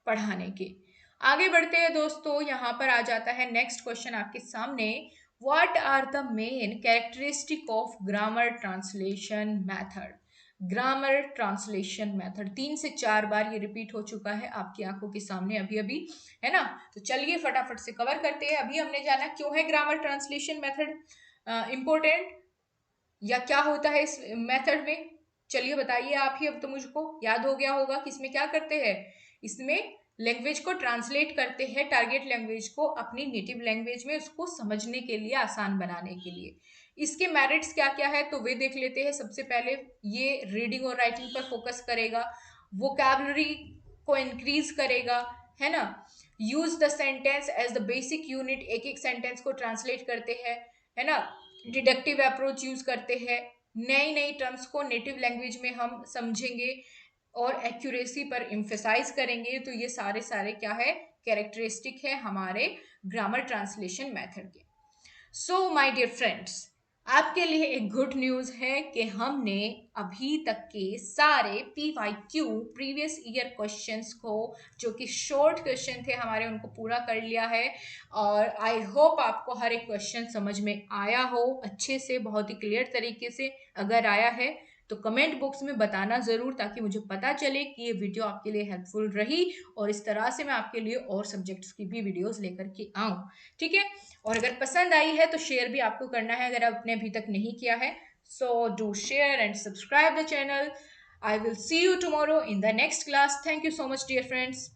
पढ़ाने के। आगे बढ़ते हैं दोस्तों, यहाँ पर आ जाता है नेक्स्ट क्वेश्चन आपके सामने। What are the main characteristic of grammar translation method. Grammar translation method 3 से 4 बार ये रिपीट हो चुका है आपकी आंखों के सामने अभी अभी, है ना। तो चलिए फटाफट से कवर करते हैं। अभी हमने जाना क्यों है ग्रामर ट्रांसलेशन मेथड इंपॉर्टेंट, या क्या होता है इस मेथड में। चलिए बताइए आप ही, अब तो मुझको याद हो गया होगा कि इसमें क्या करते हैं। इसमें लैंग्वेज को ट्रांसलेट करते हैं, टारगेट लैंग्वेज को अपनी नेटिव लैंग्वेज में उसको समझने के लिए, आसान बनाने के लिए। इसके मेरिट्स क्या क्या है तो वे देख लेते हैं। सबसे पहले ये रीडिंग और राइटिंग पर फोकस करेगा, वोकैबुलरी को इंक्रीज करेगा, है ना। Use the sentence as the basic unit, एक एक सेंटेंस को ट्रांसलेट करते हैं, है ना। डिडक्टिव अप्रोच यूज करते हैं, नई नई टर्म्स को नेटिव लैंग्वेज में हम समझेंगे और एक्यूरेसी पर एम्फेसाइज करेंगे। तो ये सारे सारे क्या है, कैरेक्टरिस्टिक है हमारे ग्रामर ट्रांसलेशन मेथड के। सो माय डियर फ्रेंड्स, आपके लिए एक गुड न्यूज़ है कि हमने अभी तक के सारे PYQ प्रीवियस ईयर क्वेश्चंस को, जो कि शॉर्ट क्वेश्चन थे हमारे, उनको पूरा कर लिया है। और आई होप आपको हर एक क्वेश्चन समझ में आया हो अच्छे से, बहुत ही क्लियर तरीके से। अगर आया है तो कमेंट बॉक्स में बताना ज़रूर, ताकि मुझे पता चले कि ये वीडियो आपके लिए हेल्पफुल रही और इस तरह से मैं आपके लिए और सब्जेक्ट्स की भी वीडियोस लेकर के आऊँ। ठीक है, और अगर पसंद आई है तो शेयर भी आपको करना है अगर आपने अभी तक नहीं किया है। So do share and subscribe the channel. I will see you tomorrow in the next class. Thank you so much, dear friends.